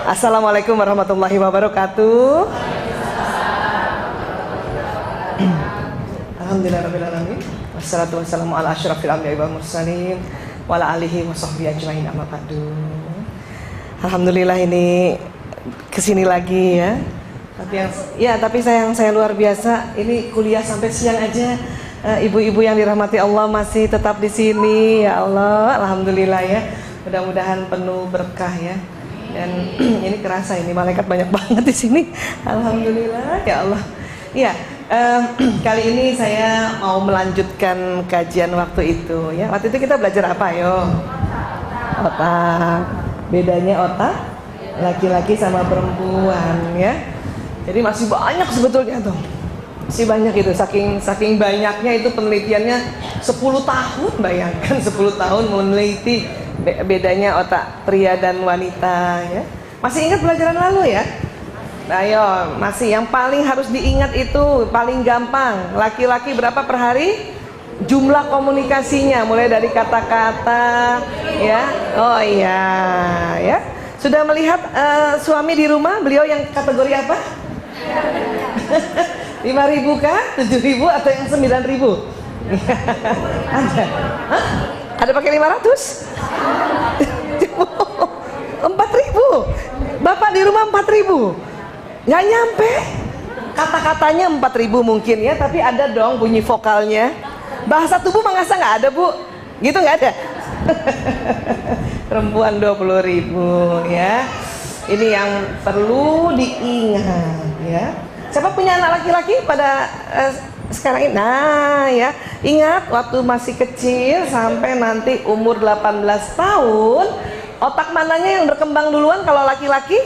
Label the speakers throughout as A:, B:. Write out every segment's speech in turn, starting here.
A: Assalamualaikum warahmatullahi wabarakatuh. Alhamdulillahirrahmanirrahim. Wassalatu wassalamu ala asyrafil anbiya'i wal mursalin wa ala alihi wa sahbihi ajmain amma ba'du. Alhamdulillah ini kesini lagi ya. Tapi saya luar biasa. Ini kuliah sampai siang aja. Ibu-ibu yang dirahmati Allah masih tetap di sini. Ya Allah, alhamdulillah ya. Mudah-mudahan penuh berkah ya. Dan ini kerasa ini malaikat banyak banget di sini. Alhamdulillah ya Allah. Iya, kali ini saya mau melanjutkan kajian waktu itu ya. Waktu itu kita belajar apa yo? Otak. Bedanya otak laki-laki sama perempuan ya. Jadi masih banyak sebetulnya tuh. Masih banyak itu, saking banyaknya itu penelitiannya 10 tahun, bayangkan 10 tahun meneliti bedanya otak pria dan wanita ya. Masih ingat pelajaran lalu ya? Ayo, masih yang paling harus diingat itu paling gampang. Laki-laki berapa per hari? Jumlah komunikasinya mulai dari kata-kata ya. Oh iya ya. Sudah melihat suami di rumah, beliau yang kategori apa? 5.000 kah? 7.000 atau yang 9.000? Ada? Hah? Ada pakai 500? 4.000? Bapak di rumah 4.000? Nggak nyampe? Kata-katanya 4.000 mungkin ya, tapi ada dong bunyi vokalnya. Bahasa tubuh masa nggak ada bu? Gitu nggak ada? Perempuan 20.000 ya. Ini yang perlu diingat ya. Siapa punya anak laki-laki pada sekarang ini? Nah ya, ingat waktu masih kecil sampai nanti umur 18 tahun, otak mananya yang berkembang duluan kalau laki-laki?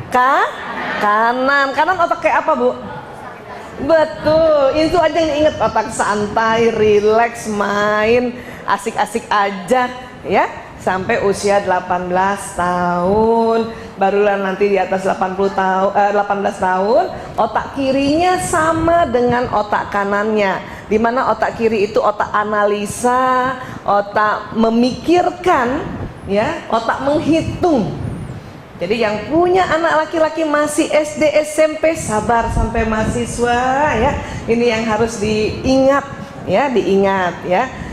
A: Kanan. Kanan otak kayak apa bu? Betul, itu aja yang diingat. Otak santai, rileks, main, asik-asik aja ya. Sampai usia 18 tahun, barulah nanti di atas 18 tahun, otak kirinya sama dengan otak kanannya. Dimana otak kiri itu otak analisa, otak memikirkan, ya, otak menghitung. Jadi yang punya anak laki-laki masih SD, SMP, sabar sampai mahasiswa, ya. Ini yang harus diingat, ya.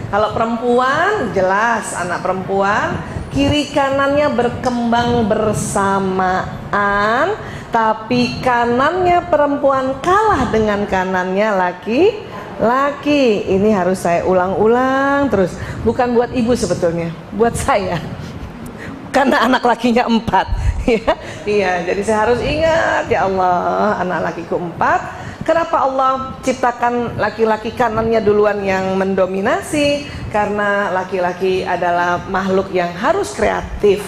A: Kalau perempuan, jelas anak perempuan kiri kanannya berkembang bersamaan, tapi kanannya perempuan kalah dengan kanannya laki-laki. Ini harus saya ulang-ulang terus. Bukan buat ibu sebetulnya, buat saya. Karena anak lakinya 4 ya. Iya, jadi saya harus ingat, ya Allah, anak lakiku 4. Kenapa Allah ciptakan laki-laki kanannya duluan yang mendominasi? Karena laki-laki adalah makhluk yang harus kreatif,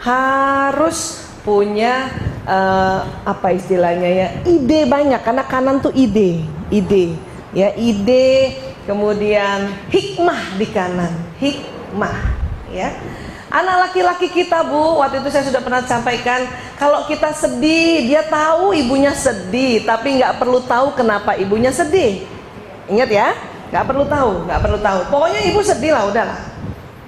A: harus punya apa istilahnya ya, ide banyak. Karena kanan tuh ide, ya, ide, kemudian hikmah di kanan, hikmah, ya. Anak laki-laki kita bu, waktu itu saya sudah pernah sampaikan, kalau kita sedih, dia tahu ibunya sedih, tapi nggak perlu tahu kenapa ibunya sedih. Ingat ya, nggak perlu tahu. Pokoknya ibu sedih lah, udahlah.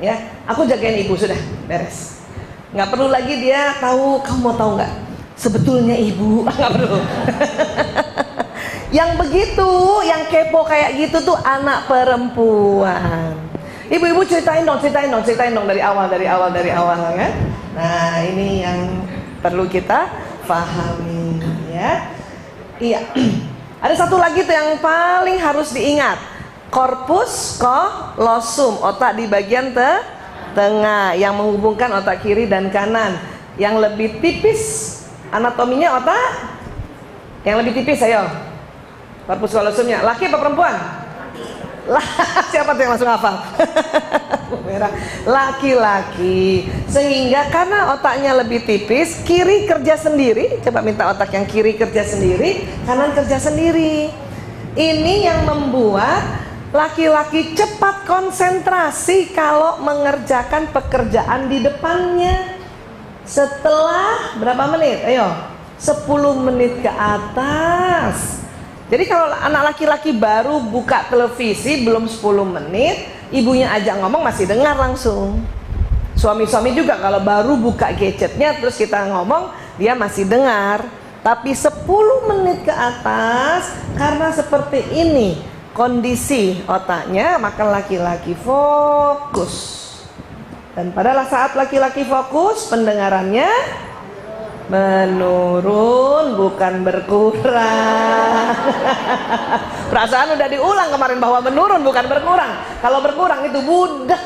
A: Ya, aku jagain ibu sudah, beres. Nggak perlu lagi dia tahu. Kamu mau tahu nggak? Sebetulnya ibu, nggak perlu. Yang begitu, yang kepo kayak gitu tuh anak perempuan. Ibu-ibu ceritain dong dari awal ya. Nah, ini yang perlu kita pahami ya. Iya. Ada satu lagi tuh yang paling harus diingat. Corpus callosum, otak di bagian tengah yang menghubungkan otak kiri dan kanan. Yang lebih tipis anatominya otak yang lebih tipis, ayo. Corpus callosumnya laki apa perempuan? Siapa tuh yang langsung hafal? Laki-laki. Sehingga karena otaknya lebih tipis, kiri kerja sendiri. Coba minta otak yang kiri kerja sendiri, kanan kerja sendiri. Ini yang membuat laki-laki cepat konsentrasi kalau mengerjakan pekerjaan di depannya. Setelah berapa menit? Ayo, 10 menit ke atas. Jadi kalau anak laki-laki baru buka televisi belum 10 menit, ibunya ajak ngomong masih dengar langsung. Suami-suami juga kalau baru buka gadgetnya terus kita ngomong, dia masih dengar. Tapi 10 menit ke atas, karena seperti ini kondisi otaknya, maka laki-laki fokus. Dan pada saat laki-laki fokus, pendengarannya menurun, bukan berkurang. Perasaan udah diulang kemarin bahwa menurun bukan berkurang. Kalau berkurang itu budak.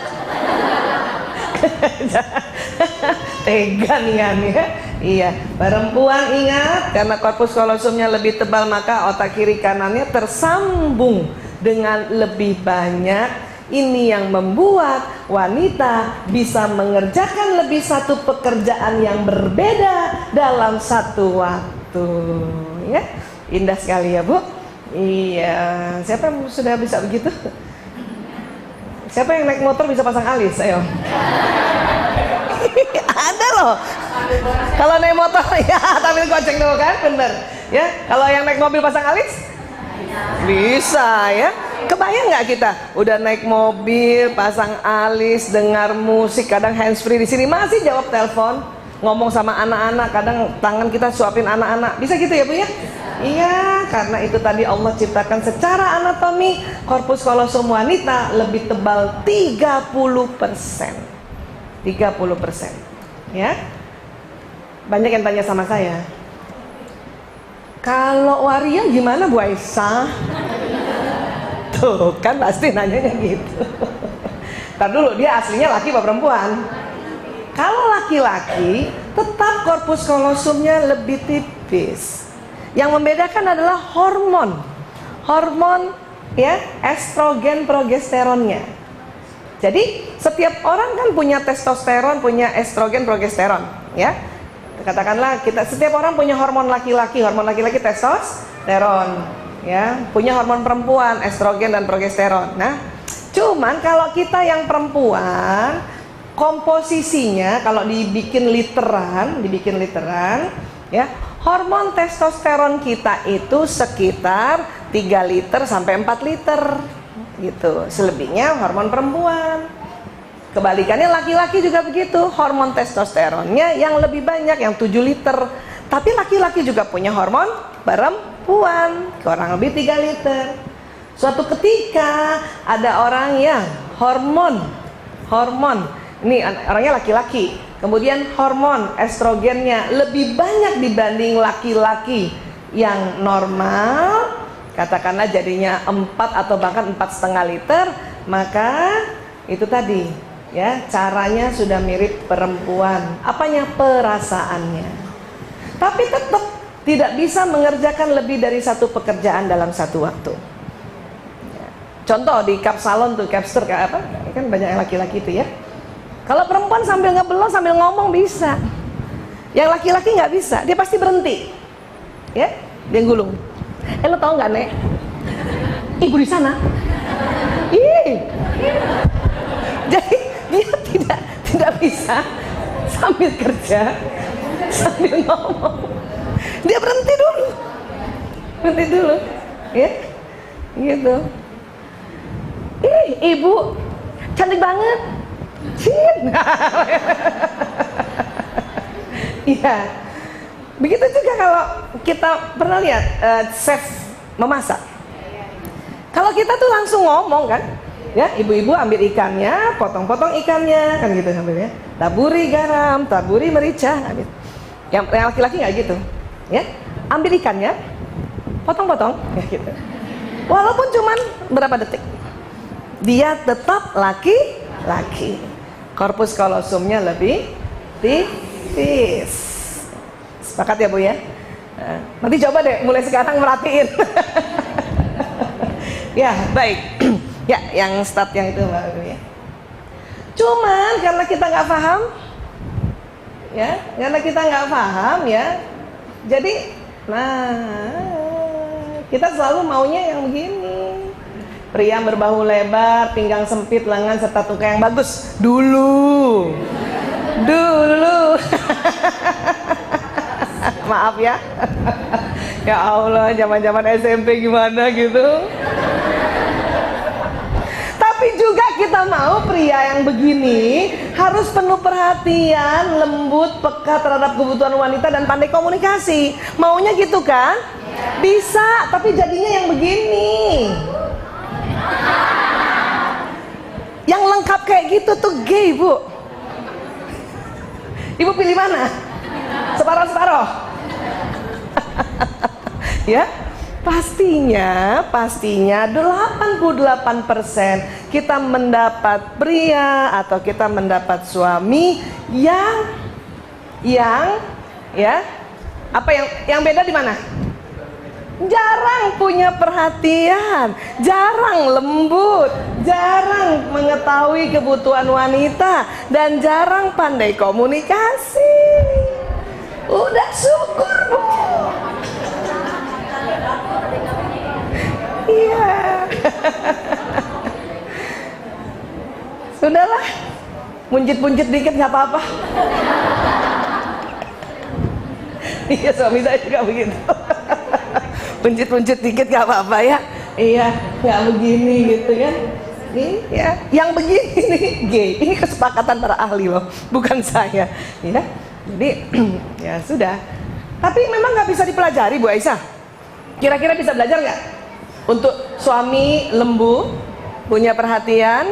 A: Tegan kan ya. Iya, perempuan ingat, karena korpus kolosumnya lebih tebal maka otak kiri kanannya tersambung dengan lebih banyak. Ini yang membuat wanita bisa mengerjakan lebih satu pekerjaan yang berbeda dalam satu waktu. Ya, indah sekali ya Bu. Iya, siapa yang sudah bisa begitu? Siapa yang naik motor bisa pasang alis? Ayo. Ada loh. Kalau naik motor ya sambil goceng dulu kan, bener. Ya, kalau yang naik mobil pasang alis bisa ya. Kebayang nggak kita udah naik mobil, pasang alis, dengar musik, kadang handsfree di sini masih jawab telepon, ngomong sama anak-anak, kadang tangan kita suapin anak-anak, bisa gitu ya Bu ya? Iya, karena itu tadi Allah ciptakan secara anatomi korpus kolosum wanita lebih tebal 30%. 30%. Ya. Banyak yang tanya sama saya, kalau waria gimana Bu Aisyah? Tuh kan pasti nanyanya gitu. Ntar dulu, dia aslinya laki apa perempuan? Kalau laki-laki tetap korpus kolosumnya lebih tipis. Yang membedakan adalah hormon. Hormon ya, estrogen progesteronnya. Jadi setiap orang kan punya testosteron, punya estrogen progesteron ya. Katakanlah kita, setiap orang punya hormon laki-laki testosteron ya, punya hormon perempuan estrogen dan progesteron. Nah, cuman kalau kita yang perempuan, komposisinya kalau dibikin literan ya, hormon testosteron kita itu sekitar 3 liter sampai 4 liter gitu. Selebihnya hormon perempuan. Kebalikannya laki-laki juga begitu, hormon testosteronnya yang lebih banyak, yang 7 liter. Tapi laki-laki juga punya hormon perempuan, kurang lebih 3 liter. Suatu ketika ada orang yang hormon ini orangnya laki-laki, kemudian hormon estrogennya lebih banyak dibanding laki-laki yang normal, katakanlah jadinya 4 atau bahkan 4,5 liter, maka itu tadi ya, caranya sudah mirip perempuan. Apanya? Perasaannya. Tapi tetap tidak bisa mengerjakan lebih dari satu pekerjaan dalam satu waktu. Contoh di cup salon tuh, capster kayak apa? Kan banyak yang laki-laki itu ya. Kalau perempuan sambil ngebelot sambil ngomong bisa. Yang laki-laki nggak bisa, dia pasti berhenti. Ya, dia gulung. Lo tau nggak Nek? Ibu di sana. Ih. Jadi dia tidak bisa sambil kerja sambil ngomong. Dia berhenti dulu, ya, gitu. Ih, ibu cantik banget, Cin. Iya, begitu juga kalau kita pernah lihat chef memasak. Kalau kita tuh langsung ngomong kan, ya, ibu-ibu ambil ikannya, potong-potong ikannya, kan gitu ambilnya. Taburi garam, taburi merica, ambil. Yang laki-laki nggak gitu, ya, ambil ikannya, potong-potong, ya gitu. Walaupun cuman berapa detik, dia tetap laki-laki. Korpus kolosumnya lebih tipis. Sepakat ya Bu ya? Nanti coba deh mulai sekarang merhatiin. Ya baik. Ya yang start yang itu Mbak ya. Cuman karena kita nggak paham, ya, karena kita nggak paham ya, jadi, kita selalu maunya yang begini. Pria berbahu lebar, pinggang sempit, lengan serta tuka yang bagus. Dulu. Maaf ya. Ya Allah, zaman-zaman SMP gimana gitu. Tapi juga kita mau pria yang begini Harus penuh perhatian, lembut, peka terhadap kebutuhan wanita dan pandai komunikasi. Maunya gitu kan? Bisa, tapi jadinya yang begini. Yang lengkap kayak gitu tuh gay, Bu. Ibu pilih mana? Separoh-separoh. Ya, pastinya 88% kita mendapat pria atau kita mendapat suami yang ya, apa yang beda di mana? Jarang punya perhatian, jarang lembut, jarang mengetahui kebutuhan wanita, dan jarang pandai komunikasi. Udah syukur, Bu. Iya. Sudahlah, munjit-munjit dikit nggak apa-apa. Iya, suami saya juga begitu. Munjit-munjit dikit nggak apa-apa ya. Iya, nggak begini gitu kan. Iya, yang begini nih gay. Ini kesepakatan para ahli loh, bukan saya. Ya, jadi ya sudah. Tapi memang nggak bisa dipelajari, Bu Aisyah. Kira-kira bisa belajar nggak? Untuk suami lembu, punya perhatian,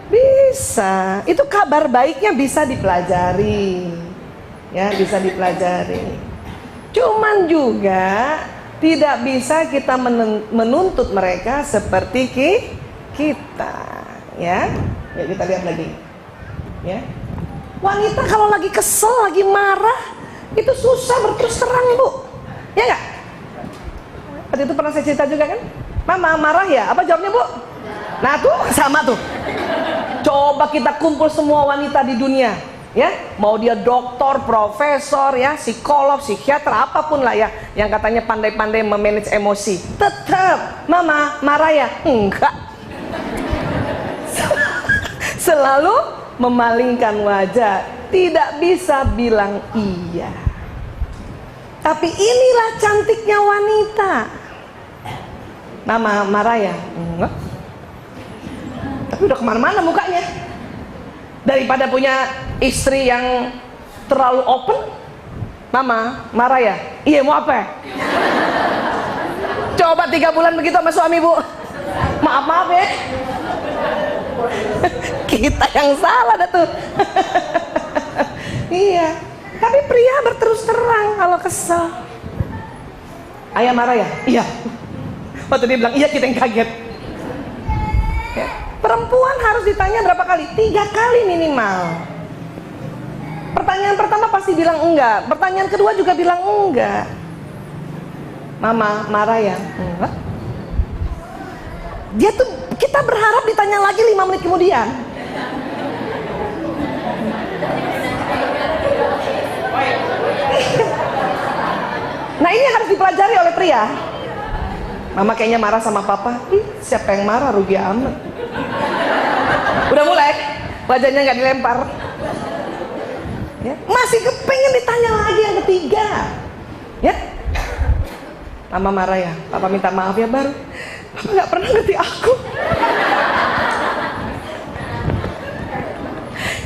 A: bisa. Itu kabar baiknya bisa dipelajari, ya bisa dipelajari. Cuman juga tidak bisa kita menuntut mereka seperti kita, ya. Ya kita lihat lagi, ya. Wanita kalau lagi kesel, lagi marah, itu susah berterus terang, Bu, ya nggak? Waktu itu pernah saya cerita juga kan, Mama marah ya? Apa jawabnya, Bu? Nah tuh sama tuh. Coba kita kumpul semua wanita di dunia, ya, mau dia dokter, profesor, ya, psikolog, psikiater, apapun lah ya, yang katanya pandai-pandai memanage emosi, tetap Mama marah ya? Enggak. Selalu memalingkan wajah, tidak bisa bilang iya. Tapi inilah cantiknya wanita. Mama marah ya? Enggak. Tapi udah kemana-mana mukanya. Daripada punya istri yang terlalu open, Mama marah ya? Iya, mau apa? Coba 3 bulan begitu sama suami, Bu. Maaf ya. Kita yang salah dah tuh. Iya. Tapi pria berterus terang kalau kesel. Ayah marah ya? Iya. Waktu dia bilang iya, kita yang kaget. Ya. Perempuan harus ditanya berapa kali? 3 kali minimal. Pertanyaan pertama pasti bilang enggak. Pertanyaan kedua juga bilang enggak. Mama marah ya? Enggak. Dia tuh, kita berharap ditanya lagi 5 menit kemudian. Nah ini harus dipelajari oleh pria. Mama kayaknya marah sama papa. Siapa yang marah, rugi amat. Udah mulai, wajahnya nggak dilempar, ya, masih kepengen ditanya lagi yang ketiga, ya. Mama marah ya, papa minta maaf ya, baru papa nggak pernah ngerti aku.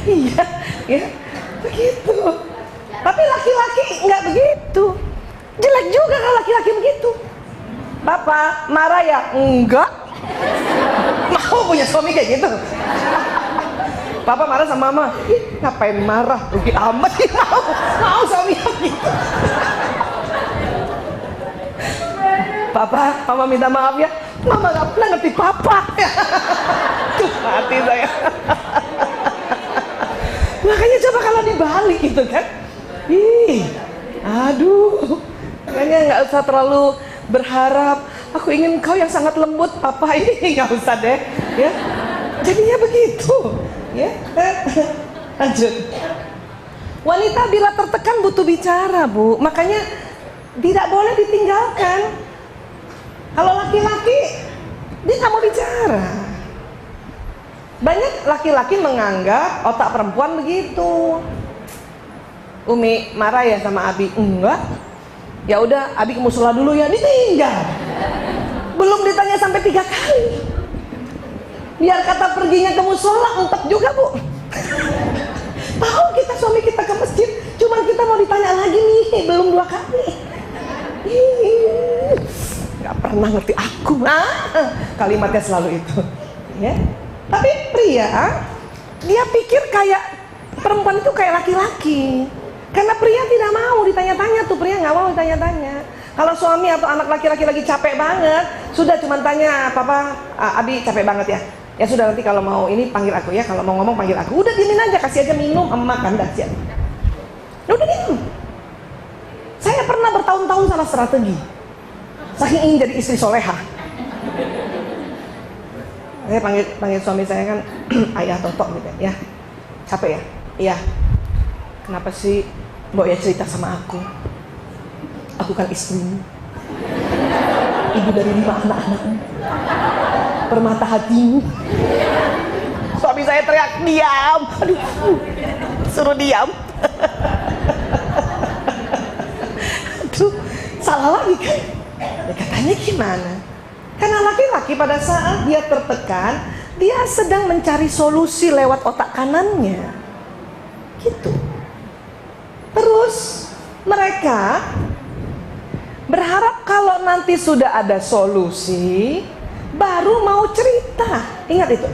A: Iya, ya, begitu. Tapi laki-laki nggak begitu. Jelek juga kalau laki-laki begitu. Papa marah ya? Enggak. Mau punya suami kayak gitu? Papa marah sama mama, ngapain marah? Rugi amat. Mau suami gitu. Papa, mama minta maaf ya. Mama nggak pernah ngerti papa. Tuh hati saya. Makanya coba kalau dibalik gitu kan. Aduh. Makanya nggak usah terlalu berharap. Aku ingin kau yang sangat lembut, papa, ini nggak usah deh, ya. Jadinya begitu, ya. Lanjut. Wanita bila tertekan butuh bicara, Bu. Makanya tidak boleh ditinggalkan. Kalau laki-laki, dia nggak mau bicara. Banyak laki-laki menganggap otak perempuan begitu. Umi marah ya sama Abi? Enggak. Ya udah, Abi ke musola dulu ya, ditinggal. Belum ditanya sampai 3 kali. Biar kata perginya ke musola, entek juga, Bu. Tahu kita suami kita ke masjid, cuman kita mau ditanya lagi nih, belum 2 kali. Gak pernah ngerti aku. Kalimatnya selalu itu. Ya. Tapi pria, dia pikir kayak perempuan itu kayak laki-laki. Karena pria tidak mau ditanya-tanya tuh, pria nggak mau ditanya-tanya. Kalau suami atau anak laki-laki lagi capek banget, sudah cuma tanya, papa, Abi capek banget ya. Ya sudah, nanti kalau mau ini panggil aku ya, kalau mau ngomong panggil aku. Udah diemin aja, kasih aja minum, makan, dah siap. Udah diem. Saya pernah bertahun-tahun salah strategi, saking ingin jadi istri soleha. Saya panggil suami saya kan ayah Toto gitu ya. Capek ya? Iya. Kenapa sih Mbok ya cerita sama aku? Aku kan istrimu, ibu dari 5 anak-anakmu, permata hatimu. Suami saya teriak, diam. Aduh, suruh diam. Aduh, salah lagi kan? Ya, katanya gimana? Karena laki-laki pada saat dia tertekan, dia sedang mencari solusi lewat otak kanannya. Gitu. Terus mereka berharap kalau nanti sudah ada solusi, baru mau cerita. Ingat itu.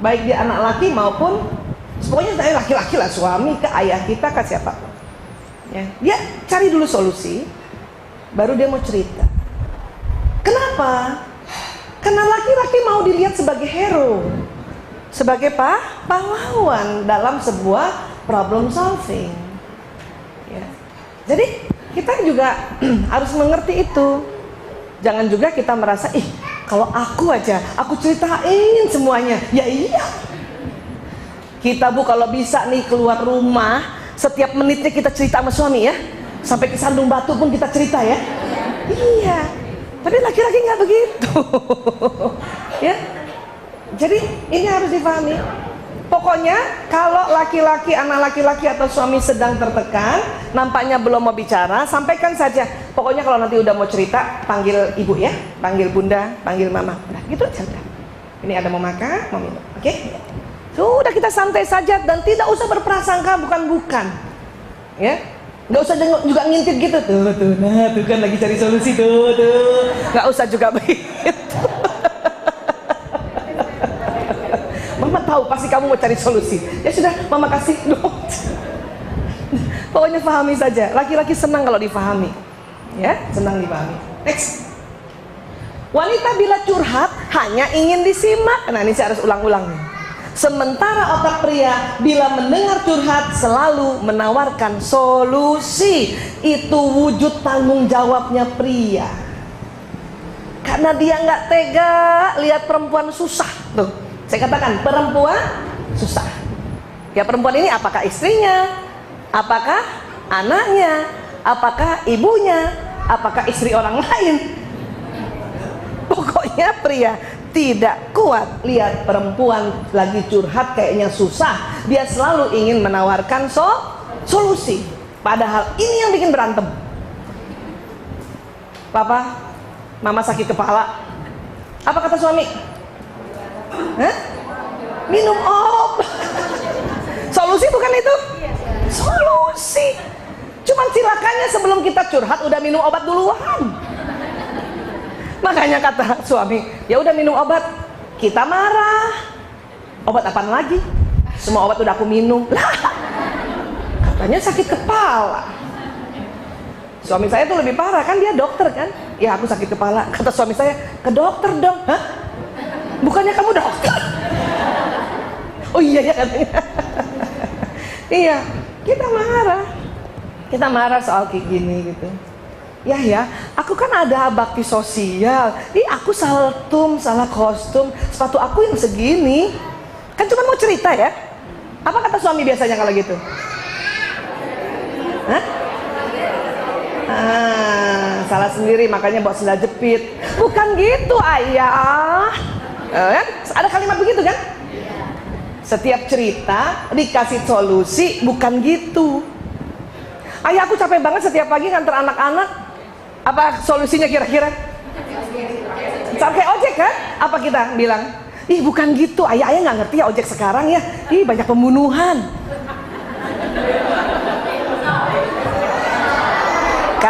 A: Baik dia anak laki maupun, pokoknya saya laki-laki lah, suami ke ayah kita ke siapa. Ya, dia cari dulu solusi, baru dia mau cerita. Kenapa? Karena laki-laki mau dilihat sebagai hero, sebagai pahlawan dalam sebuah problem solving. Ya. Jadi kita juga harus mengerti itu. Jangan juga kita merasa, kalau aku aja, aku ceritain semuanya. Ya iya. Kita Bu kalau bisa nih keluar rumah, setiap menitnya kita cerita sama suami ya. Sampai ke Sandung Batu pun kita cerita ya. Iya. Tapi laki-laki nggak begitu. Ya. Jadi ini harus dipahami. Pokoknya kalau laki-laki, anak laki-laki atau suami sedang tertekan, nampaknya belum mau bicara, sampaikan saja. Pokoknya kalau nanti udah mau cerita, panggil ibu ya, panggil bunda, panggil mama. Udah gitu aja udah. Ini ada mau makan, mau minum. Oke? Sudah, kita santai saja dan tidak usah berprasangka bukan-bukan. Ya. Nggak usah juga ngintip gitu tuh, nah tuh kan lagi cari solusi tuh. Nggak usah juga begitu. Mama tahu pasti kamu mau cari solusi. Ya sudah, mama kasih dong. Pokoknya pahami saja. Laki-laki senang kalau dipahami. Ya, senang dipahami. Next. Wanita bila curhat hanya ingin disimak. Nah ini saya harus ulang-ulang nih. Sementara otak pria bila mendengar curhat selalu menawarkan solusi. Itu wujud tanggung jawabnya pria. Karena dia nggak tega lihat perempuan susah tuh. Saya katakan perempuan susah. Ya perempuan ini apakah istrinya, apakah anaknya, apakah ibunya, apakah istri orang lain. Pokoknya pria tidak kuat lihat perempuan lagi curhat kayaknya susah. Dia selalu ingin menawarkan solusi. Padahal ini yang bikin berantem. Papa, mama sakit kepala. Apa kata suami? Hah? Minum obat. Solusi bukan itu? Solusi. Cuman silakannya sebelum kita curhat udah minum obat duluan. Makanya kata suami, ya udah minum obat. Kita marah. Obat apaan lagi? Semua obat udah aku minum. Lah, katanya sakit kepala. Suami saya tuh lebih parah, kan dia dokter kan. Ya aku sakit kepala. Kata suami saya, ke dokter dong. Hah? Bukannya kamu dokter? Oh iya ya katanya. Iya, kita marah. Kita marah soal kayak gini gitu. Ya, aku kan ada bakti sosial. Aku salah salah kostum, sepatu aku yang segini. Kan cuma mau cerita ya. Apa kata suami biasanya kalau gitu? Hah? Salah sendiri makanya bawa sendal jepit. Bukan gitu ayah. Ada kalimat begitu kan? Setiap cerita dikasih solusi, bukan gitu. Ayah aku capek banget setiap pagi nganter anak-anak. Apa solusinya kira-kira? Pakai ojek kan? Apa kita bilang? Ih bukan gitu, ayah nggak ngerti ya ojek sekarang ya. Ih banyak pembunuhan.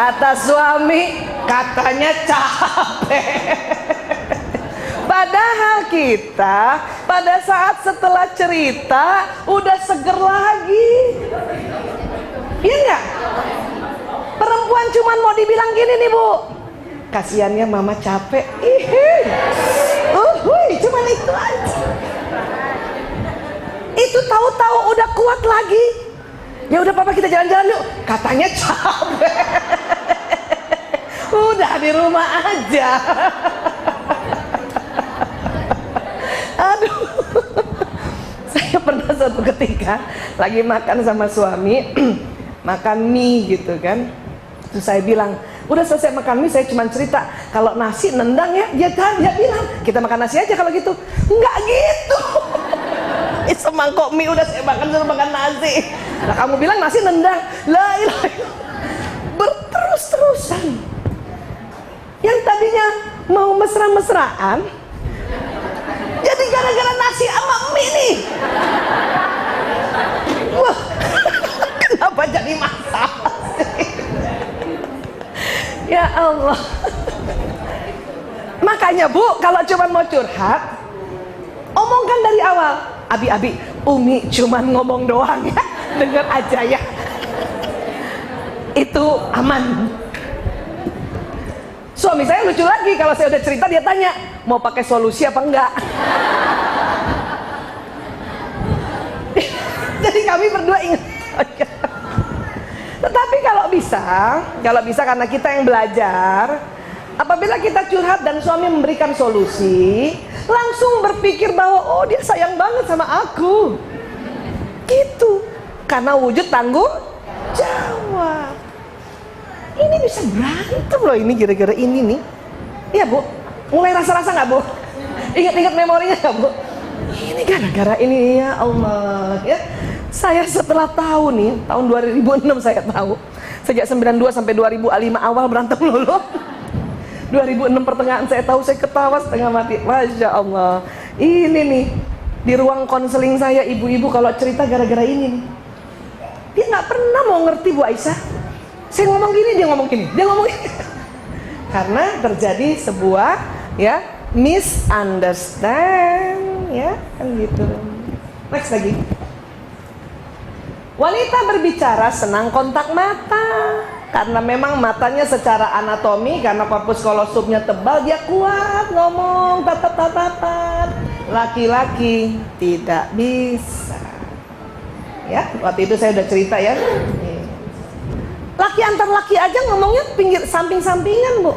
A: Kata suami, katanya capek. Padahal kita pada saat setelah cerita udah seger lagi. Iya nggak? Perempuan cuman mau dibilang gini nih bu, kasihannya mama capek. Cuman itu aja. Itu tahu-tahu udah kuat lagi. Ya udah papa kita jalan-jalan yuk. Katanya capek. Udah di rumah aja. Aduh. Saya pernah suatu ketika lagi makan sama suami, makan mie gitu kan. Terus saya bilang, udah selesai makan mie, saya cuma cerita kalau nasi nendang ya. Dia bilang, kita makan nasi aja kalau gitu. Enggak gitu. Semangkok mie udah saya makan, suruh makan nasi. Nah kamu bilang nasi nendang. La ilaha illallah. Berterus-terusan. Yang tadinya mau mesra-mesraan, jadi gara-gara nasi sama mie nih. Wah, kenapa jadi masalah sih? Ya Allah. Makanya bu, kalau cuma mau curhat, omongkan dari awal. Abi, Umi cuman ngomong doang ya, denger aja ya. Itu aman. Suami saya lucu lagi, kalau saya udah cerita dia tanya, mau pakai solusi apa enggak? Jadi kami berdua ingat. Tetapi kalau bisa karena kita yang belajar, apabila kita curhat dan suami memberikan solusi, langsung berpikir bahwa oh dia sayang banget sama aku. Gitu. Karena wujud tanggung jawab. Ini bisa berantem loh ini gara-gara ini nih. Iya bu, mulai rasa-rasa nggak bu? Ingat-ingat memorinya nggak bu? Ini gara-gara ini ya Allah ya. Saya setelah tahu nih, tahun 2006 saya tahu. Sejak 92 sampai 2005 awal berantem dulu. 2006 pertengahan saya tahu, saya ketawa setengah mati. Masya Allah. Ini nih, di ruang konseling saya ibu-ibu kalau cerita gara-gara ini nih. Dia nggak pernah mau ngerti Bu Aisyah. Saya ngomong gini, dia ngomong gini, dia ngomong gini. Karena terjadi sebuah ya misunderstand ya kan gitu. Next lagi. Wanita berbicara senang kontak mata karena memang matanya secara anatomi, karena korpus kolosumnya tebal, dia kuat ngomong tatap-tatapan. Laki-laki tidak bisa. Ya, waktu itu saya udah cerita ya. Laki antar laki aja ngomongnya pinggir samping-sampingan bu.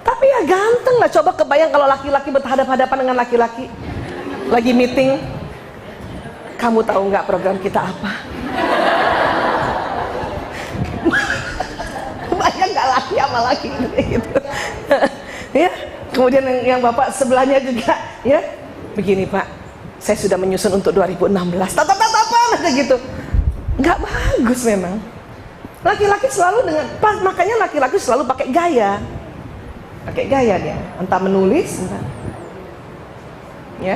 A: Tapi ya ganteng lah. Coba kebayang kalau laki-laki berhadapan-hadapan dengan laki-laki lagi meeting. Kamu tahu nggak program kita apa? Bayang nggak laki sama laki gitu. Ya. Kemudian yang bapak sebelahnya juga ya. Begini pak, saya sudah menyusun untuk 2016. Tatap-tatapan aja gitu. Nggak bagus memang. Laki-laki selalu dengan makanya laki-laki selalu pakai gaya dia, entah menulis, entah menulis.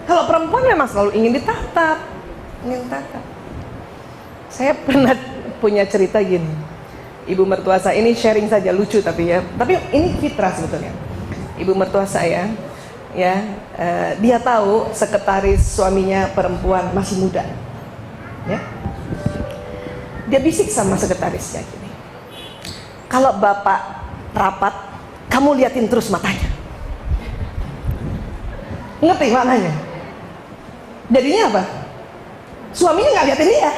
A: Kalau perempuan memang selalu ingin ditatap. Saya pernah punya cerita gini, ibu mertua saya, ini sharing saja lucu tapi ini fitrah sebetulnya. Ibu mertua saya, dia tahu sekretaris suaminya perempuan masih muda, ya. Dia bisik sama sekretarisnya gini, kalau bapak rapat, kamu liatin terus matanya. Ngerti maknanya? Jadinya apa? Suaminya nggak liatin dia.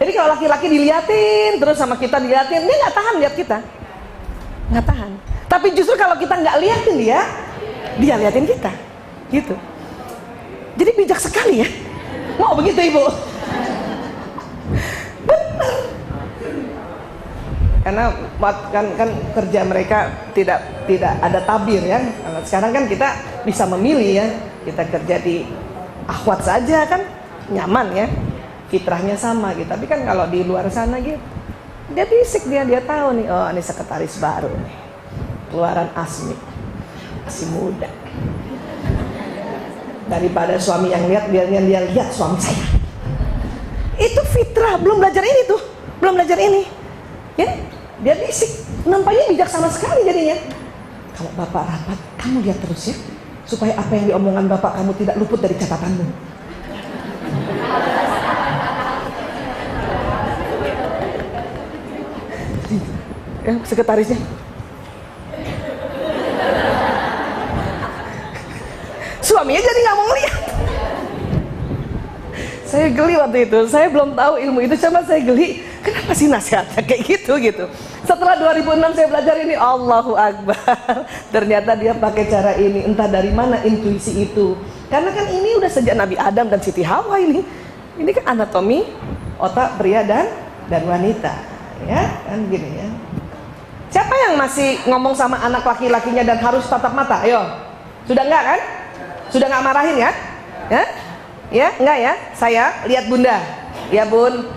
A: Jadi kalau laki-laki diliatin terus sama kita diliatin, dia nggak tahan lihat kita, nggak tahan. Tapi justru kalau kita nggak liatin dia liatin kita, gitu. Jadi bijak sekali ya. Mau begitu ibu? Benar. Karena kan kerja mereka tidak ada tabir ya. Sekarang kan kita bisa memilih ya. Kita kerja di akhwat saja kan nyaman ya. Fitrahnya sama gitu. Tapi kan kalau di luar sana gitu, dia bisik, dia tahu nih, oh ini sekretaris baru nih, keluaran Asmi, masih muda. Daripada suami yang lihat, dia lihat suami saya. Itu fitrah, belum belajar ini tuh, belum belajar ini. Ya, dia bisik, nampaknya bijaksana sekali jadinya. Kalau bapak rapat, kamu lihat terus ya, supaya apa yang diomongan bapak kamu tidak luput dari catatanmu. Ya, sekretarisnya. Suaminya jadi nggak mau lihat. Saya geli waktu itu, saya belum tahu ilmu itu, cuma saya geli, kenapa sih nasihatnya kayak gitu. Setelah 2006 saya belajar ini, Allahu Akbar. Ternyata dia pakai cara ini, entah dari mana intuisi itu. Karena kan ini udah sejak Nabi Adam dan Siti Hawa ini. Ini kan anatomi otak pria dan wanita, ya kan gini ya. Siapa yang masih ngomong sama anak laki-lakinya dan harus tatap mata? Ayo, sudah enggak kan? Sudah nggak marahin ya? Ya? Ya, enggak ya? Saya lihat bunda. Ya bun.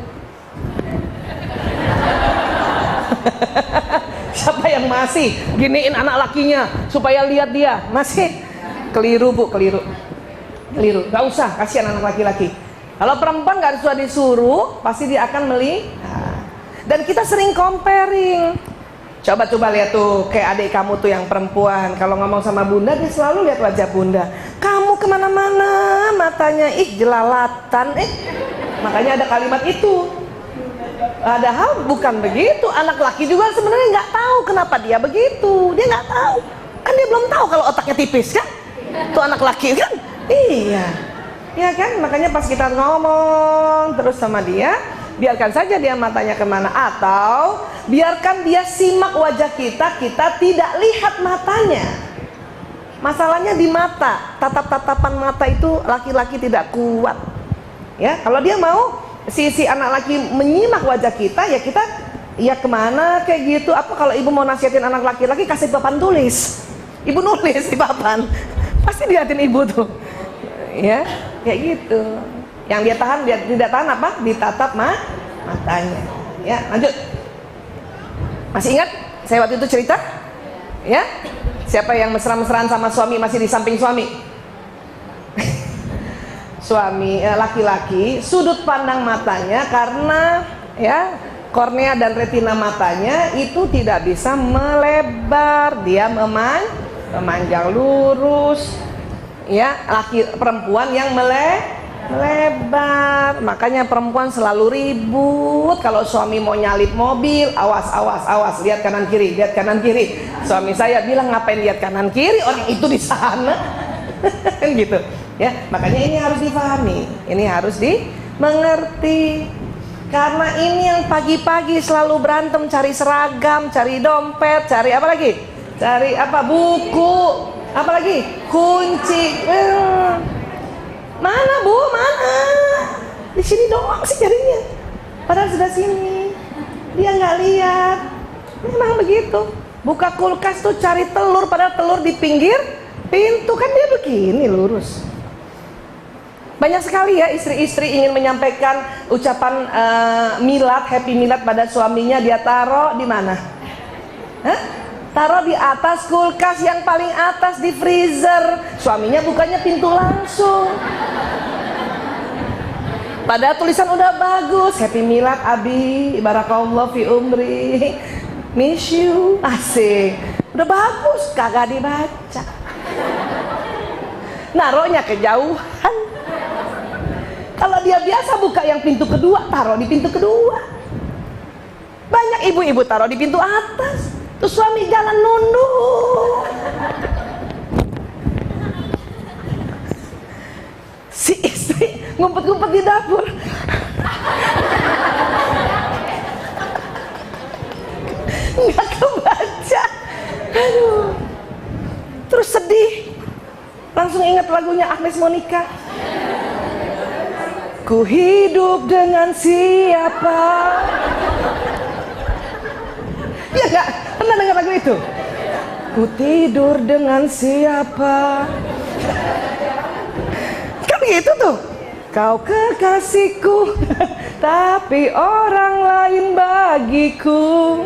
A: Siapa yang masih giniin anak lakinya supaya lihat dia? Masih keliru bu, keliru. Gak usah, kasihan anak laki-laki. Kalau perempuan nggak usah disuruh, pasti dia akan melihat. Dan kita sering comparing. Coba lihat tuh, kayak adik kamu tuh yang perempuan, kalau ngomong sama bunda dia selalu lihat wajah bunda. Kamu kemana-mana matanya, jelalatan, makanya ada kalimat itu. Padahal bukan begitu. Anak laki juga sebenarnya nggak tahu kenapa dia begitu. Dia nggak tahu, kan dia belum tahu kalau otaknya tipis kan. Tuh anak laki kan, iya, ya kan. Makanya pas kita ngomong terus sama dia, biarkan saja dia matanya kemana, atau biarkan dia simak wajah kita tidak lihat matanya. Masalahnya di mata, tatap-tatapan mata itu laki-laki tidak kuat. Ya, kalau dia mau si anak laki menyimak wajah kita, ya kita ya kemana kayak gitu. Apa kalau ibu mau nasihatin anak laki-laki, kasih papan tulis, ibu nulis di papan, pasti liatin ibu tuh. Ya, kayak gitu. Yang dia tahan, dia tidak tahan apa? Ditatap matanya. Ya, lanjut. Masih ingat saya waktu itu cerita? Ya, siapa yang mesra-mesraan sama suami masih di samping suami? Suami, laki-laki, sudut pandang matanya karena ya kornea dan retina matanya itu tidak bisa melebar, dia memanjang lurus. Ya, perempuan yang melebar. Makanya perempuan selalu ribut kalau suami mau nyalip mobil. Awas, lihat kanan kiri. Suami saya bilang, ngapain lihat kanan kiri, orang itu di sana. Kan gitu ya. Makanya ini harus dipahami, ini harus dimengerti. Karena ini yang pagi-pagi selalu berantem cari seragam, cari dompet, cari apa lagi? Cari apa? Buku, apa lagi? Kunci. Mana bu? Mana? Di sini doang sih carinya. Padahal sudah sini. Dia nggak lihat. Memang begitu. Buka kulkas tuh cari telur, padahal telur di pinggir pintu, kan dia begini lurus. Banyak sekali ya istri-istri ingin menyampaikan ucapan milad, happy milad pada suaminya, dia taruh di mana? Hah? Taruh di atas kulkas yang paling atas di freezer. Suaminya bukanya pintu langsung. Padahal tulisan udah bagus, happy milad abi, barakallahu fi umri, miss you, asik. Udah bagus, kagak dibaca. Naruhnya kejauhan. Kalau dia biasa buka yang pintu kedua, taruh di pintu kedua. Banyak ibu-ibu taruh di pintu atas. Terus suami jalan nunduk. Si istri ngumpet-ngumpet di dapur. Nggak kebaca. Aduh. Terus sedih. Langsung ingat lagunya Agnes Monica. Ku hidup dengan siapa? Ya nggak? Pernah dengar lagu itu? Ku tidur dengan siapa? Kan gitu tuh. Kau kekasihku, tapi orang lain bagiku.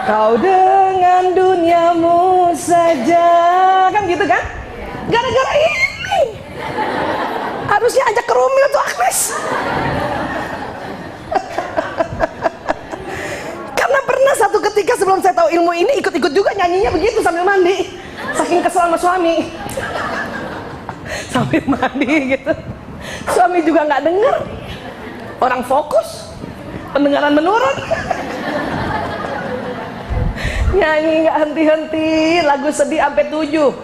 A: Kau dengan duniamu saja. Kan gitu kan? Gara-gara ini Harusnya ajak ke Rumil tuh Agnes. Karena pernah satu ketika sebelum saya tahu ilmu ini, ikut-ikut juga nyanyinya begitu sambil mandi. Saking kesel sama suami. Sambil mandi gitu. Suami juga nggak denger. Orang fokus, pendengaran menurun. Nyanyi nggak henti-henti, lagu sedih sampai 7.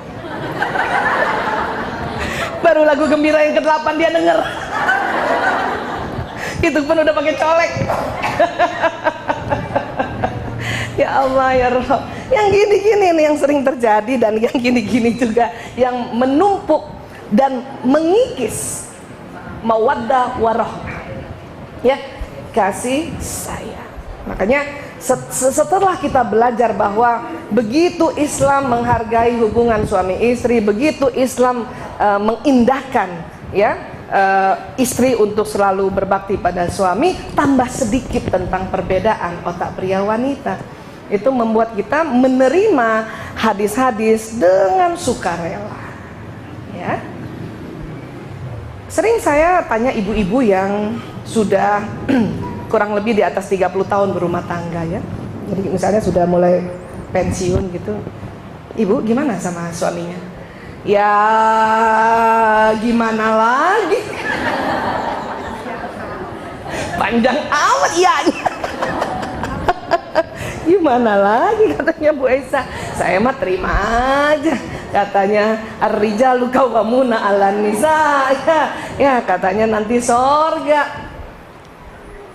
A: Baru lagu gembira yang ke-8 dia denger. Itu pun udah pakai colek. Ya Allah ya Rob. Yang gini-gini nih yang sering terjadi, dan yang gini-gini juga yang menumpuk dan mengikis mawaddah warahmah. Ya, kasih sayang. Makanya setelah kita belajar bahwa begitu Islam menghargai hubungan suami istri, begitu Islam mengindahkan ya istri untuk selalu berbakti pada suami, tambah sedikit tentang perbedaan otak pria wanita. Itu membuat kita menerima hadis-hadis dengan sukarela. Ya. Sering saya tanya ibu-ibu yang sudah kurang lebih di atas 30 tahun berumah tangga ya. Jadi misalnya sudah mulai pensiun gitu. Ibu gimana sama suaminya? Ya gimana lagi? Panjang amat ya. Gimana lagi katanya Bu Esa. Saya mah terima aja. Katanya ar-rijalu qawwamuna 'alan nisa. Ya katanya nanti sorga.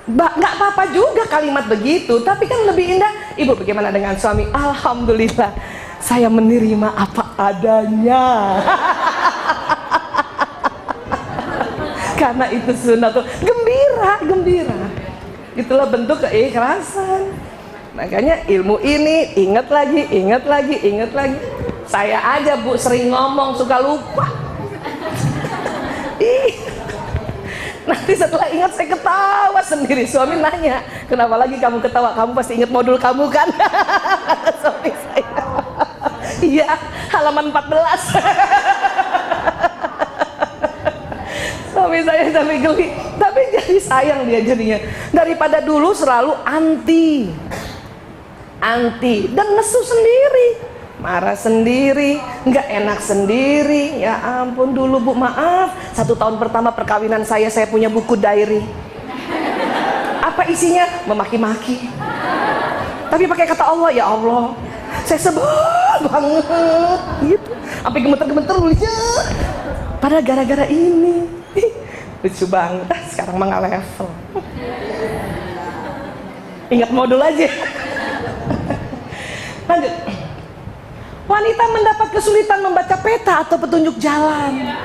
A: Nggak apa-apa juga kalimat begitu, tapi kan lebih indah. Ibu bagaimana dengan suami? Alhamdulillah, saya menerima apa adanya. Karena itu sunnatul. Gembira. Itulah bentuk keikhlasan. Makanya ilmu ini ingat lagi. Saya aja Bu sering ngomong suka lupa. Nanti setelah ingat saya ketawa sendiri. Suami nanya, kenapa lagi kamu ketawa? Kamu pasti ingat modul kamu kan? Suami saya. Iya, halaman 14. Suami saya sampai geli. Tapi jadi sayang dia jadinya. Daripada dulu selalu anti dan nesu sendiri, marah sendiri, nggak enak sendiri. Ya ampun, dulu Bu maaf, 1 tahun pertama perkawinan saya punya buku diary. Apa isinya? Memaki-maki. Tapi pakai kata Allah. Ya Allah, saya sebel banget gitu, sampai gemeter-gemeter nulisnya. Padahal gara-gara ini. Lucu banget. Sekarang mah nggak level. Ingat modul aja. Lanjut. Wanita mendapat kesulitan membaca peta atau petunjuk jalan.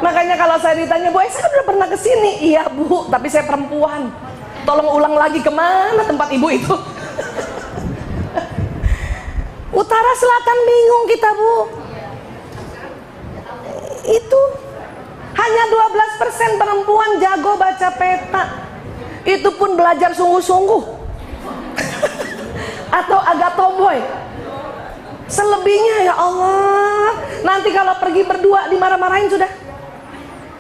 A: Makanya kalau saya ditanya, Bu Esa udah pernah kesini? Iya Bu, tapi saya perempuan. Tolong ulang lagi, kemana tempat ibu itu? Utara selatan bingung kita Bu. Itu hanya 12% perempuan jago baca peta. Itu pun belajar sungguh-sungguh. Atau agak tomboy. Selebihnya ya Allah, nanti kalau pergi berdua dimarah-marahin sudah.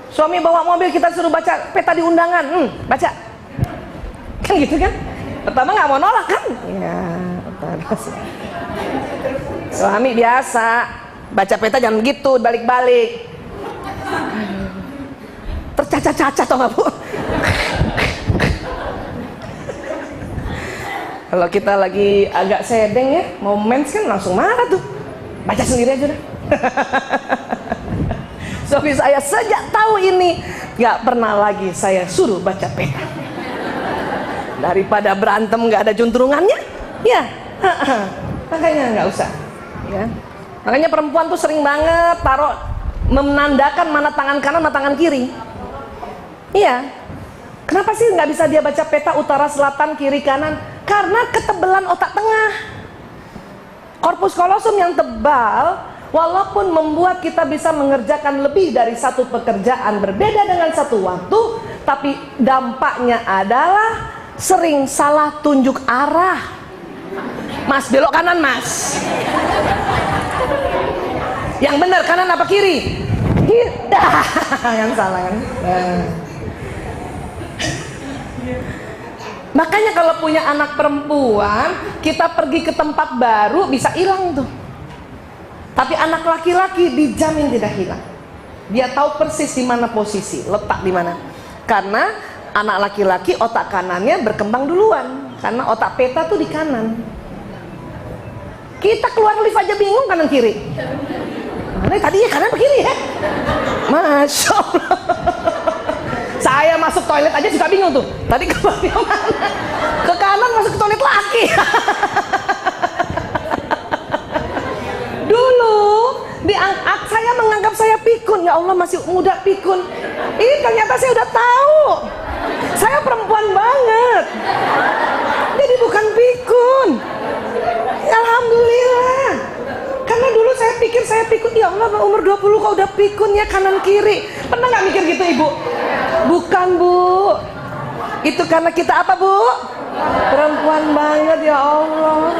A: Suami bawa mobil, kita suruh baca peta di undangan, baca. Kan gitu kan? Pertama nggak mau nolak kan? Ya, suami biasa baca peta jangan gitu, balik-balik. Tercacat-cacat tau nggak Bu? Kalau kita lagi agak sedeng ya, mau mens kan langsung marah tuh. Baca sendiri aja udah. Suami saya sejak tahu ini nggak pernah lagi saya suruh baca peta. Daripada berantem nggak ada juntrungannya, ya. Makanya nggak usah. Ya. Makanya perempuan tuh sering banget taruh menandakan mana tangan kanan, mana tangan kiri. Iya. Kenapa sih nggak bisa dia baca peta utara, selatan, kiri, kanan? Karena ketebalan otak tengah. Korpus kolosum yang tebal, walaupun membuat kita bisa mengerjakan lebih dari satu pekerjaan berbeda dengan satu waktu, tapi dampaknya adalah sering salah tunjuk arah. Mas, belok kanan Mas. Yang benar kanan apa kiri? Yang salah kan. Makanya kalau punya anak perempuan, kita pergi ke tempat baru bisa hilang tuh. Tapi anak laki-laki dijamin tidak hilang. Dia tahu persis di mana posisi, letak di mana. Karena anak laki-laki otak kanannya berkembang duluan, karena otak peta tuh di kanan. Kita keluar lift aja bingung kanan kiri. Mana tadi ya kanan ke kiri ya? Masya Allah. Saya masuk toilet aja suka bingung tuh. Tadi keluar mana? Ke kanan masuk ke toilet laki. Dulu saya menganggap saya pikun. Ya Allah, masih muda pikun. Ini ternyata saya udah tahu. Saya perempuan banget. Jadi bukan pikun. Alhamdulillah. Karena dulu saya pikir saya pikun. Ya Allah, umur 20 kok udah pikun ya kanan kiri. Pernah nggak mikir gitu Ibu? Bukan Bu. Itu karena kita apa Bu? Perempuan banget ya Allah.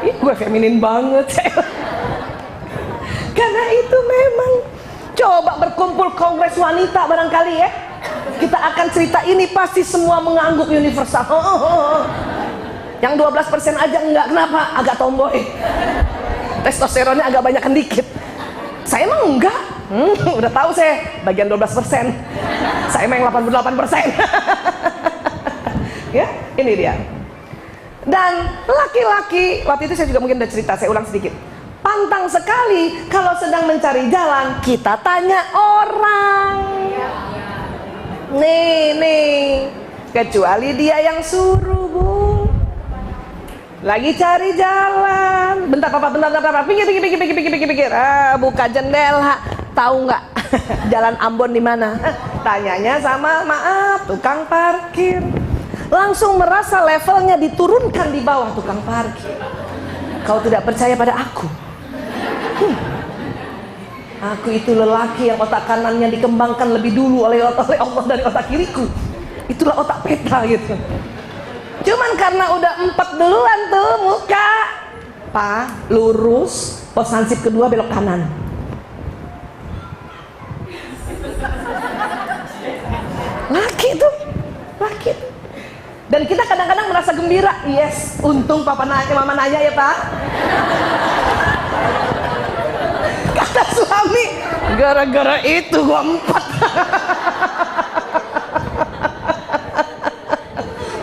A: Ih, gue feminin banget saya. Karena itu memang. Coba berkumpul kongres wanita barangkali ya. Kita akan cerita ini pasti semua mengangguk universal. Yang 12% aja enggak, kenapa? Agak tomboy. Testosteronnya agak banyak dikit. Saya emang enggak. Udah tahu saya bagian 12%. Saya emang 88%. Ya, ini dia. Dan laki-laki, waktu itu saya juga mungkin udah cerita, saya ulang sedikit. Pantang sekali kalau sedang mencari jalan kita tanya orang. Nih, kecuali dia yang suruh Bu. Lagi cari jalan. Bentar papa, bentar. Pikir. Buka jendela. Tahu nggak jalan Ambon di mana? Tanyanya sama maaf tukang parkir. Langsung merasa levelnya diturunkan di bawah tukang parkir. Kau tidak percaya pada aku? Aku itu lelaki yang otak kanannya dikembangkan lebih dulu oleh Allah dari otak kiriku. Itulah otak peta gitu. Cuman karena udah 4 duluan tuh muka, lurus, pos hansip kedua belok kanan. Laki tuh. Dan kita kadang-kadang merasa gembira. Yes, untung mama nanya ya Pak. Kata suami, gara-gara itu gua 4.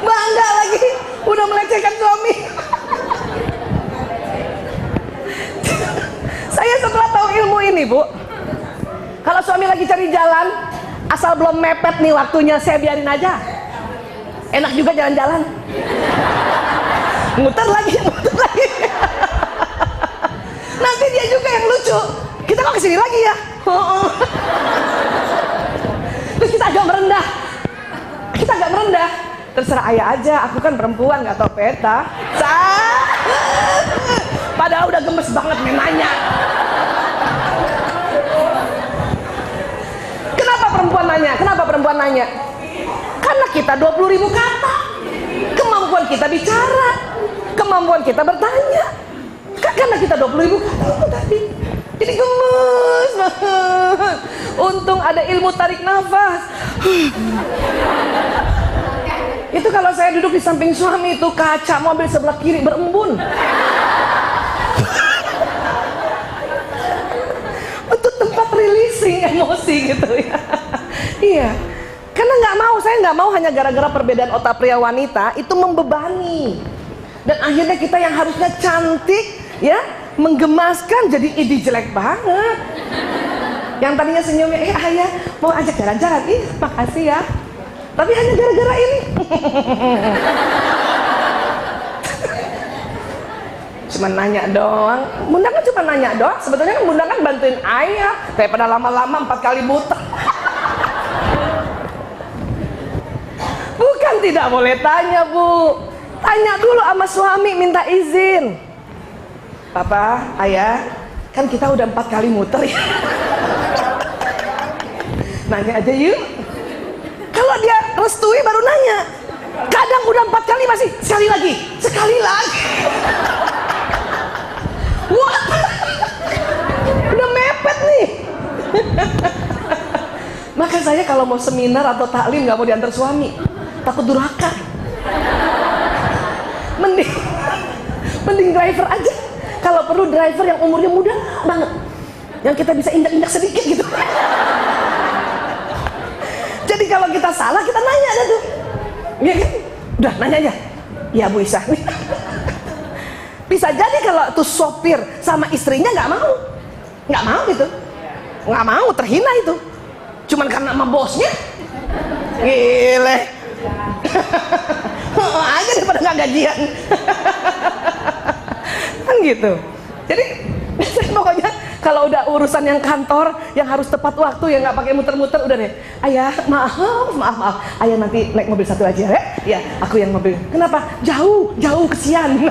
A: Bangga lagi, udah melecehkan suami. Saya setelah tahu ilmu ini Bu, kalau suami lagi cari jalan, asal belum mepet nih waktunya, saya biarin aja. Enak juga jalan-jalan. Muter lagi. Nanti dia juga yang lucu. Kita kok kesini lagi ya? Terus kita agak merendah. Terserah ayah aja, aku kan perempuan nggak tahu peta. Padahal udah gemes banget nih nanya. Kenapa perempuan nanya? Karena kita 20.000 kata. Kemampuan kita bicara, kemampuan kita bertanya. Karena kita 20.000 kata itu tadi. Jadi gemes banget. Untung ada ilmu tarik nafas. Itu kalau saya duduk di samping suami itu, kaca mobil sebelah kiri berembun. Untuk tempat releasing emosi gitu ya. Iya. Karena saya nggak mau hanya gara-gara perbedaan otak pria wanita itu membebani. Dan akhirnya kita yang harusnya cantik ya, menggemaskan jadi ide jelek banget. Yang tadinya senyumnya, ayah mau ajak jalan-jalan, makasih ya. Tapi hanya gara-gara ini. Cuma nanya doang. Bunda kan cuma nanya doang. Sebetulnya kan Bunda kan bantuin ayah daripada lama-lama 4 kali muter. Bukan tidak boleh tanya Bu. Tanya dulu sama suami, minta izin. Papa, ayah, kan kita udah 4 kali muter ya. Nanya aja yuk. Kalau dia restui baru nanya. Kadang udah 4 kali masih sekali lagi. Wah, udah mepet nih. Maka saya kalau mau seminar atau taklim nggak mau diantar suami, takut durhaka. Mending driver aja. Kalau perlu driver yang umurnya muda banget, yang kita bisa injak-injak sedikit gitu. Jadi kalau kita salah, kita nanya aja tuh. Iya kan? Udah nanya aja. Ya Bu Isa. Bisa jadi kalau tuh sopir sama istrinya nggak mau gitu, nggak mau, terhina itu. Cuman karena sama bosnya, gile. Aja daripada nggak gajian. Kan gitu. Jadi pokoknya kalau udah urusan yang kantor yang harus tepat waktu, yang nggak pakai muter-muter, udah deh. Ayah, maaf. Ayah nanti naik mobil satu aja ya. Ya, aku yang mobil. Kenapa? Jauh kesian.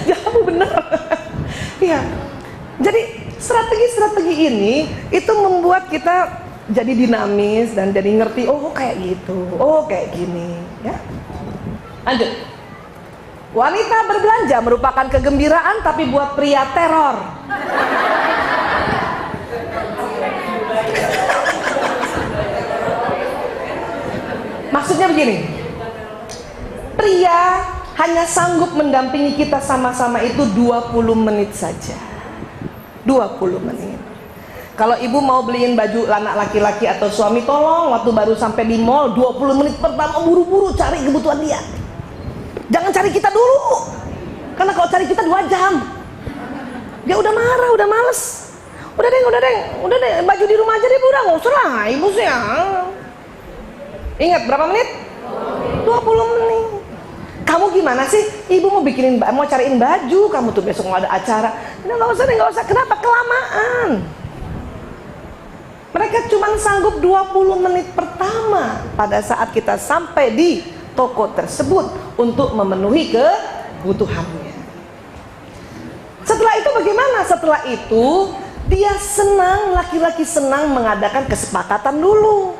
A: Jauh bener. Iya. Jadi strategi ini itu membuat kita jadi dinamis dan jadi ngerti, oh kayak gitu, oh kayak gini, ya. Lanjut. Wanita berbelanja merupakan kegembiraan, tapi buat pria teror. Maksudnya begini, pria hanya sanggup mendampingi kita sama-sama itu 20 menit saja. 20 menit. Kalau ibu mau beliin baju anak laki-laki atau suami, tolong waktu baru sampai di mall 20 menit pertama buru-buru cari kebutuhan dia. Jangan cari kita dulu. Karena kalau cari kita 2 jam, dia udah marah, udah males. Udah deh, baju di rumah aja deh Bu, udah nggak usah lah ibu sih ya. Ingat berapa menit? 20 menit. Kamu gimana sih? Ibu mau cariin baju, kamu tuh besok mau ada acara. Nggak usah. Kenapa? Kelamaan. Mereka cuma sanggup 20 menit pertama pada saat kita sampai di toko tersebut untuk memenuhi kebutuhannya. Setelah itu bagaimana? Setelah itu dia senang, laki-laki senang mengadakan kesepakatan dulu.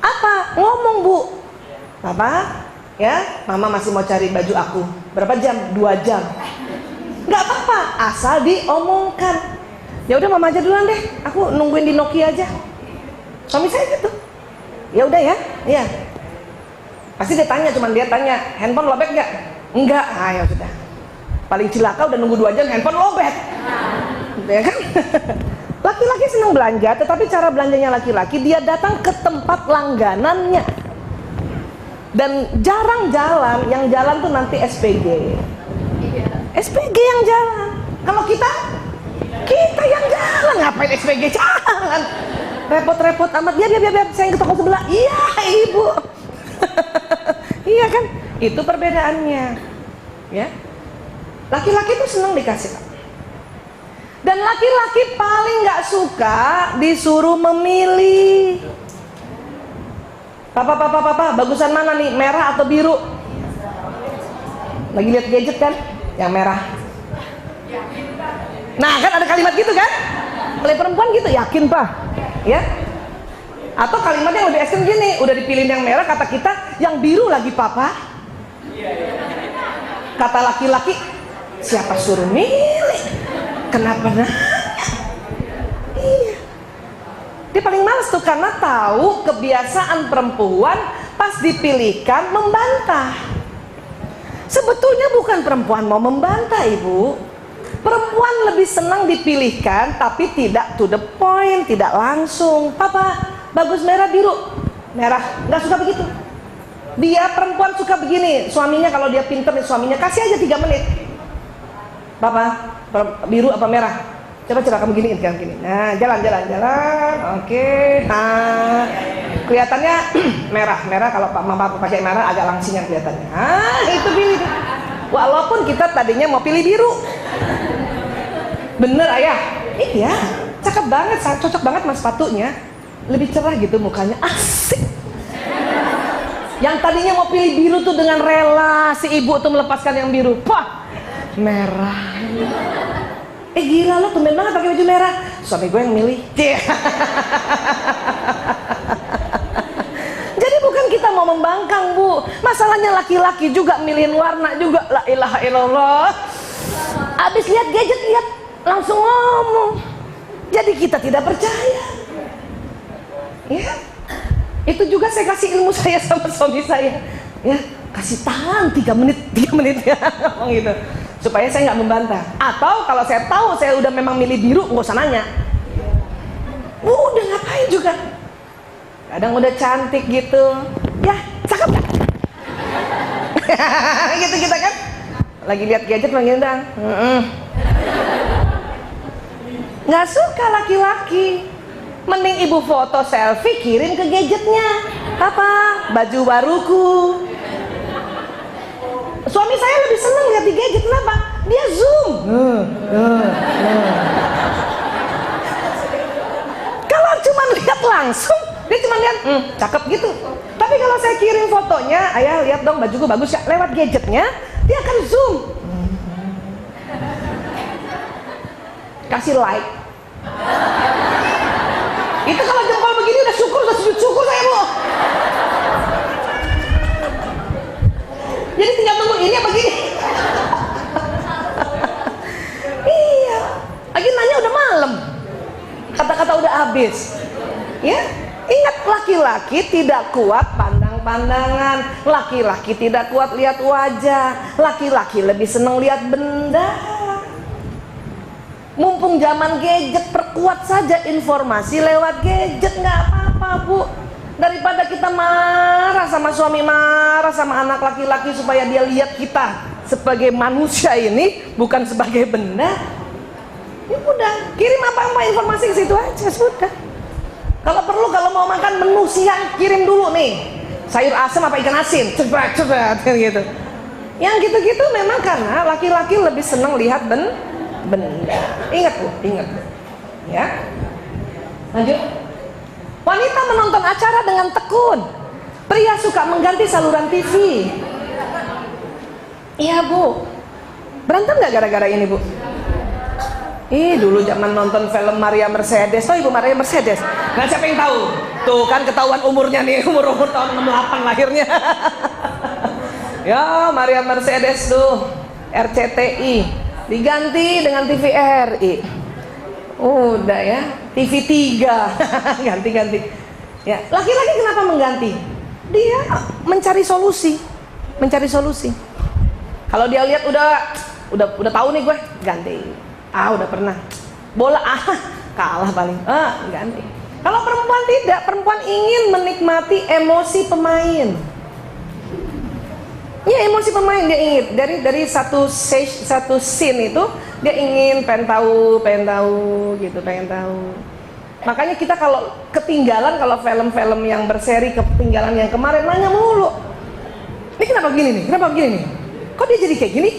A: Apa? Ngomong Bu, Papa, ya, Mama masih mau cari baju aku. Berapa jam? 2 jam. Nggak apa-apa, asal diomongkan. Ya udah Mama aja duluan deh, aku nungguin di Nokia aja. Suami saya gitu. Ya udah ya, iya. Pasti dia tanya, handphone lobet nggak? Enggak, ya sudah. Paling cilaka udah nunggu 2 jam handphone lobet. Ya kan? Laki-laki senang belanja, tetapi cara belanjanya laki-laki, dia datang ke tempat langganannya. Dan jarang jalan, yang jalan tuh nanti SPG. SPG yang jalan. Kalau kita yang jalan, ngapain SPG jalan? Repot-repot amat. Biar saya ke toko sebelah. Iya ibu. Iya kan? Itu perbedaannya. Ya. Laki-laki tuh senang dikasih. Dan laki-laki paling nggak suka disuruh memilih. Papa, bagusan mana nih? Merah atau biru? Lagi lihat gadget kan? Yang merah. Nah kan ada kalimat gitu kan? Oleh perempuan gitu, yakin Pak? Ya? Atau kalimat yang lebih ekstrem gini, udah dipilih yang merah, kata kita yang biru lagi Papa. Kata laki-laki, siapa suruh milih? Kenapa nanya? Iya. Dia paling males tuh karena tahu kebiasaan perempuan pas dipilihkan membantah. Sebetulnya bukan perempuan mau membantah ibu. Perempuan lebih senang dipilihkan tapi tidak to the point, tidak langsung. Papa, bagus merah biru. Merah, nggak suka begitu. Dia perempuan suka begini, suaminya kalau dia pinter nih suaminya, kasih aja 3 menit. Papa, biru apa merah? Coba kamu giniin, kamu gini. Nah, jalan. Oke. Nah, kelihatannya merah kalau Mama pakai merah agak langsingan kelihatannya. Itu pilih. Walaupun kita tadinya mau pilih biru. Bener ayah? Iya, cakep banget, cocok banget mas sepatunya. Lebih cerah gitu mukanya, asik. Yang tadinya mau pilih biru tuh dengan rela si ibu tuh melepaskan yang biru. Wah, merah. Gila lo tumben banget pakai baju merah. Suami gue yang milih. Jadi bukan kita mau membangkang Bu, masalahnya laki-laki juga milihin warna juga. La ilaha illallah. Abis lihat gadget, lihat langsung ngomong. Jadi kita tidak percaya. Ya, itu juga saya kasih ilmu saya sama suami saya. Ya, kasih tahan 3 menit ya, ngomong gitu. Supaya saya nggak membantah. Atau kalau saya tahu saya udah memang milih biru, nggak usah nanya. Udah ngapain juga. Kadang udah cantik gitu, ya cakep gak? Gitu kita kan. Lagi lihat gadget manggil dang. Nggak suka laki-laki. Mending ibu foto selfie kirim ke gadgetnya. Apa? Baju baruku. Suami saya lebih seneng lihat di gadget, kenapa? Dia zoom. Kalau cuma lihat langsung, dia cuma lihat, cakep gitu. Tapi kalau saya kirim fotonya, ayah lihat dong bajuku bagus ya, lewat gadgetnya, dia akan zoom. Kasih like. Itu kalau jempol begini udah syukur, udah sujud syukur saya, Bu. Jadi tinggal tunggu ini apa gini. Iya, lagi nanya udah malam, kata-kata udah habis. Ya, ingat, laki-laki tidak kuat pandang-pandangan, laki-laki tidak kuat lihat wajah, laki-laki lebih seneng lihat benda. Mumpung zaman gadget, perkuat saja informasi lewat gadget, nggak apa-apa, Bu. Daripada kita marah sama suami, marah sama anak laki-laki supaya dia lihat kita sebagai manusia ini, bukan sebagai benda. Ya udah, kirim apa-apa informasi ke situ aja, sudah. Kalau perlu, kalau mau makan menu siang, kirim dulu nih, sayur asam apa ikan asin, cepet gitu. Yang gitu-gitu memang karena laki-laki lebih senang lihat benda. Ingat, Bu, ingat. Ya, lanjut. Wanita menonton acara dengan tekun. Pria suka mengganti saluran TV. Iya, Bu. Berantem nggak gara-gara ini, Bu? Dulu zaman nonton film Maria Mercedes. Oh, Ibu Maria Mercedes. Nah, siapa yang tahu? Tuh kan ketahuan umurnya nih, umur tahun 68 lahirnya. Ya, Maria Mercedes tuh, RCTI diganti dengan TVRI. Udah ya, TV 3 ganti-ganti. Ya, laki-laki kenapa mengganti? Dia mencari solusi, Kalau dia lihat udah tahu nih gue, ganti. Udah pernah. Bola kalah paling. Ganti. Kalau perempuan tidak, perempuan ingin menikmati emosi pemain. Ya, emosi pemain dia ingin dari satu scene itu dia ingin pengen tahu gitu, pengen tahu. Makanya kita kalau ketinggalan, kalau film-film yang berseri ketinggalan yang kemarin, nanya mulu. Ini kenapa begini nih? Kenapa begini nih? Kok dia jadi kayak gini?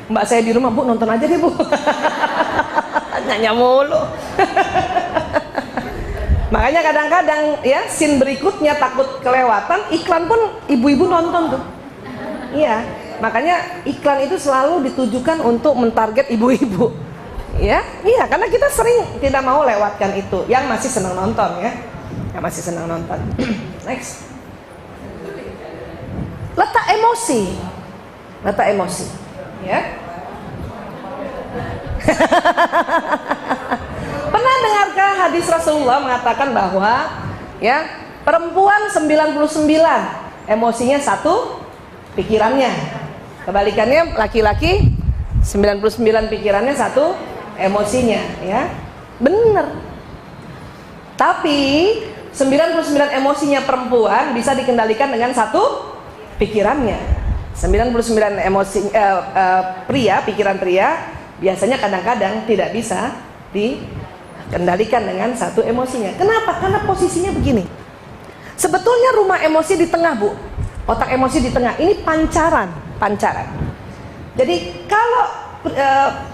A: Mbak saya di rumah, Bu, nonton aja deh, Bu. Nanya mulu. Makanya kadang-kadang ya scene berikutnya takut kelewatan, iklan pun ibu-ibu nonton tuh. Iya, makanya iklan itu selalu ditujukan untuk mentarget ibu-ibu. Ya, iya, karena kita sering tidak mau lewatkan itu. Yang masih senang nonton ya, yang masih senang nonton. Next, letak emosi, ya. Pernah dengarkah hadis Rasulullah mengatakan bahwa ya perempuan 99 emosinya 1, pikirannya. Kebalikannya laki-laki 99 pikirannya 1, emosinya, ya. Bener. Tapi 99 emosinya perempuan bisa dikendalikan dengan 1 pikirannya. 99 emosi pria, pikiran pria biasanya kadang-kadang tidak bisa dikendalikan dengan 1 emosinya. Kenapa? Karena posisinya begini. Sebetulnya rumah emosi di tengah, Bu. Otak emosi di tengah. Ini pancaran. Jadi kalau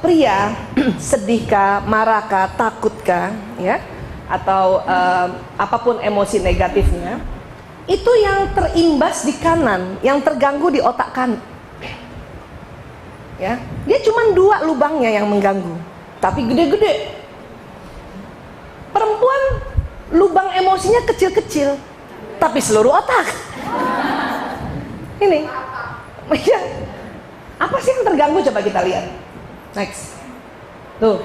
A: pria sedihkah, marahkah, takutkah, ya, atau apapun emosi negatifnya, itu yang terimbas di kanan, yang terganggu di otak kanan. Ya, dia cuma 2 lubangnya yang mengganggu, tapi gede-gede. Perempuan lubang emosinya kecil-kecil, tapi seluruh otak. Ini, ya, apa sih yang terganggu? Coba kita lihat. Next. Tuh,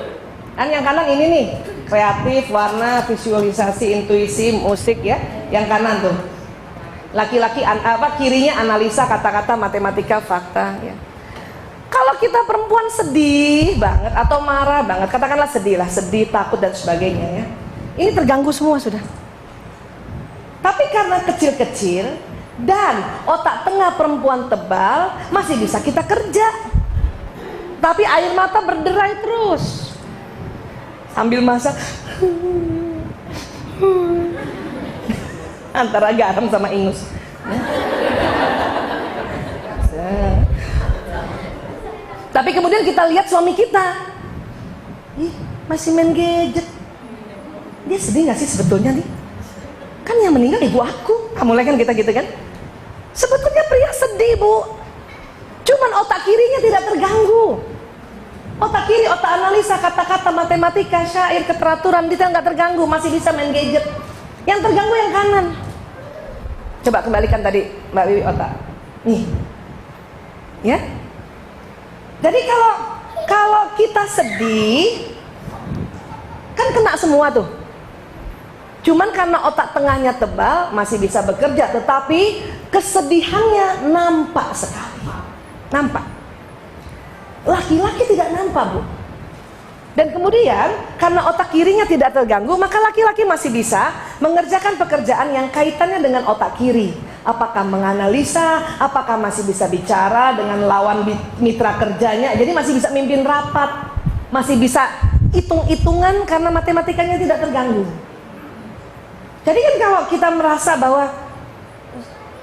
A: kan yang kanan ini nih, kreatif, warna, visualisasi, intuisi, musik ya. Yang kanan tuh. Laki-laki kirinya analisa, kata-kata, matematika, fakta ya. Kalau kita perempuan sedih banget atau marah banget, katakanlah sedih lah, sedih, takut dan sebagainya ya. Ini terganggu semua sudah. Tapi karena kecil-kecil dan otak tengah perempuan tebal, masih bisa kita kerja. Tapi air mata berderai terus. Sambil masak. Antara garam sama ingus. Tapi kemudian kita lihat suami kita, ih, masih main gadget. Dia sedih gak sih sebetulnya nih? Kan yang meninggal ibu aku. Mulai kan kita gitu kan? Sebetulnya pria sedih, Bu. Cuman otak kirinya tidak terganggu. Otak kiri, otak analisa, kata-kata, matematika, syair, keteraturan, detail nggak terganggu, masih bisa main gadget. Yang terganggu yang kanan. Coba kembalikan tadi Mbak Wiwi otak. Nih. Ya. Jadi kalau kita sedih, kan kena semua tuh. Cuman karena otak tengahnya tebal, masih bisa bekerja, tetapi kesedihannya nampak sekali. Nampak. Laki-laki tidak nampak, Bu. Dan kemudian karena otak kirinya tidak terganggu, maka laki-laki masih bisa mengerjakan pekerjaan yang kaitannya dengan otak kiri. Apakah menganalisa, apakah masih bisa bicara dengan lawan mitra kerjanya, jadi masih bisa mimpin rapat, masih bisa hitung-hitungan karena matematikanya tidak terganggu. Jadi kan kalau kita merasa bahwa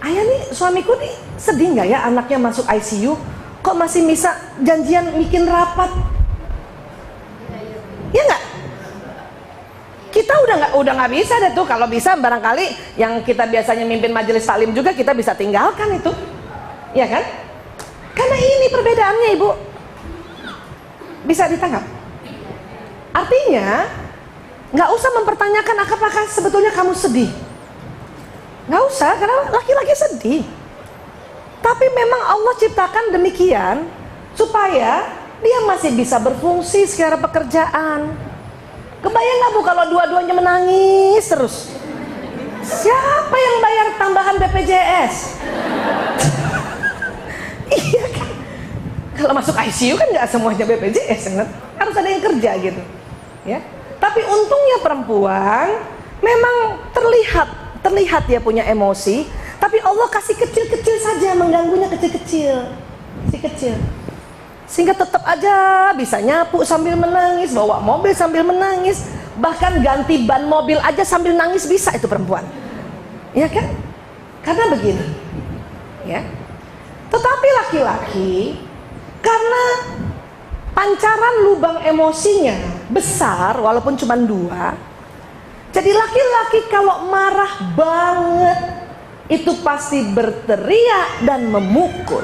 A: ayah nih, suamiku nih sedih nggak ya anaknya masuk ICU, kok masih bisa janjian bikin rapat? Ya nggak? Kita udah nggak bisa deh tuh. Kalau bisa barangkali yang kita biasanya mimpin majelis taklim juga kita bisa tinggalkan itu, ya kan? Karena ini perbedaannya, Ibu. Bisa ditangkap? Artinya nggak usah mempertanyakan apakah sebetulnya kamu sedih. Nggak usah, karena laki-laki sedih. Tapi memang Allah ciptakan demikian supaya dia masih bisa berfungsi secara pekerjaan. Kebayang gak, Bu, kalau dua-duanya menangis terus? Siapa yang bayar tambahan BPJS? Iya kan? Kalau masuk ICU kan gak semuanya BPJS kan? Harus ada yang kerja gitu ya. Tapi untungnya perempuan memang terlihat dia punya emosi, tapi Allah kasih kecil-kecil saja, mengganggunya kecil-kecil, kecil-kecil. Sehingga tetap aja bisa nyapu sambil menangis, bawa mobil sambil menangis, bahkan ganti ban mobil aja sambil nangis bisa itu perempuan. Ya kan? Karena begini. Ya. Tetapi laki-laki karena pancaran lubang emosinya besar walaupun cuma 2. Jadi laki-laki kalau marah banget itu pasti berteriak dan memukul.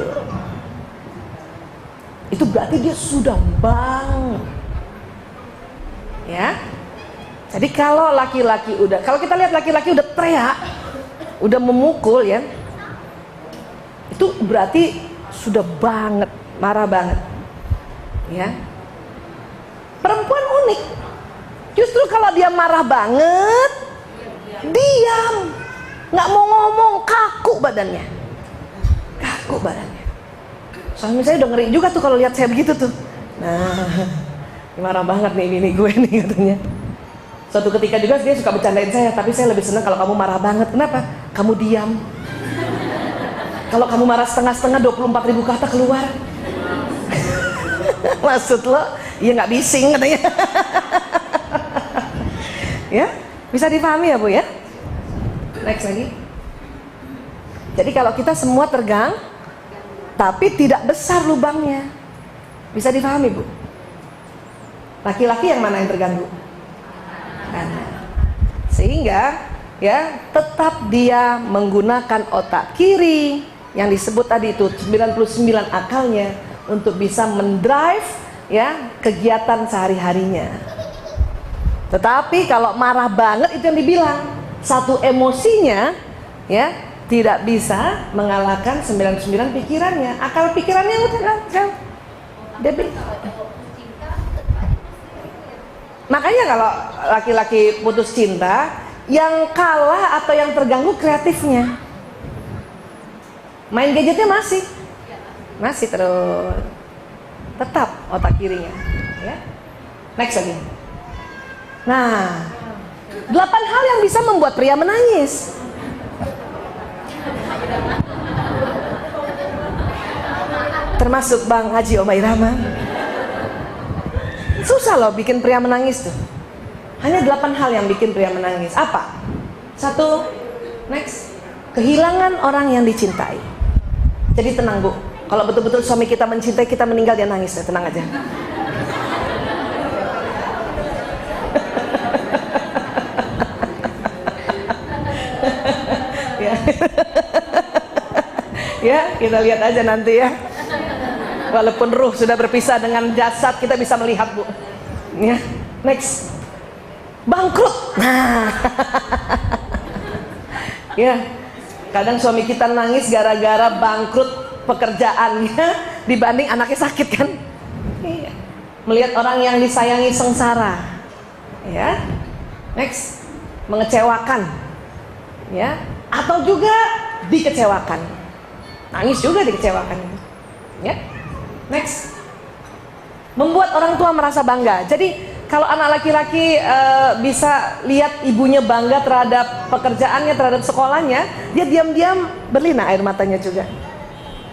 A: Itu berarti dia sudah banget. Ya. Jadi kalau laki-laki kalau kita lihat laki-laki udah teriak, udah memukul ya, itu berarti sudah banget, marah banget. Ya. Perempuan unik. Justru kalau dia marah banget, diam, nggak mau ngomong, kaku badannya. Kaku badannya. Suami saya udah ngeri juga tuh kalau lihat saya begitu tuh. Nah, marah banget nih ini gue nih katanya. Suatu ketika juga dia suka bercandain saya, tapi saya lebih senang kalau kamu marah banget. Kenapa? Kamu diam. Kalau kamu marah setengah-setengah 24.000 kata keluar. Maksud lo, ya nggak bising katanya. Ya, bisa dipahami ya Bu ya? Next lagi. Jadi kalau kita semua tergang, tapi tidak besar lubangnya, bisa dipahami Bu? Laki-laki yang mana yang terganggu? Kanan. Sehingga ya tetap dia menggunakan otak kiri yang disebut tadi itu 99 akalnya untuk bisa mendrive ya kegiatan sehari-harinya. Tetapi kalau marah banget itu yang dibilang satu emosinya ya tidak bisa mengalahkan 99 pikirannya. Akal pikirannya udah Makanya kalau laki-laki putus cinta, yang kalah atau yang terganggu kreatifnya. Main gadgetnya masih terus, tetap otak kirinya, ya. Next lagi. Nah, 8 hal yang bisa membuat pria menangis. Termasuk Bang Haji Oma Irama. Susah loh bikin pria menangis tuh. Hanya 8 hal yang bikin pria menangis. Apa? 1, next, kehilangan orang yang dicintai. Jadi tenang Bu, kalau betul-betul suami kita mencintai, kita meninggal, dia nangis ya, tenang aja. Ya. Ya, kita lihat aja nanti ya. Walaupun ruh sudah berpisah dengan jasad, kita bisa melihat Bu. Ya, next, bangkrut. Nah, ya, kadang suami kita nangis gara-gara bangkrut pekerjaannya dibanding anaknya sakit kan. Iya. Melihat orang yang disayangi sengsara. Ya, next, mengecewakan. Ya, atau juga dikecewakan. Nangis juga dikecewakan. Ya. Next, membuat orang tua merasa bangga. Jadi kalau anak laki-laki bisa lihat ibunya bangga terhadap pekerjaannya, terhadap sekolahnya, dia diam-diam berlinang air matanya juga.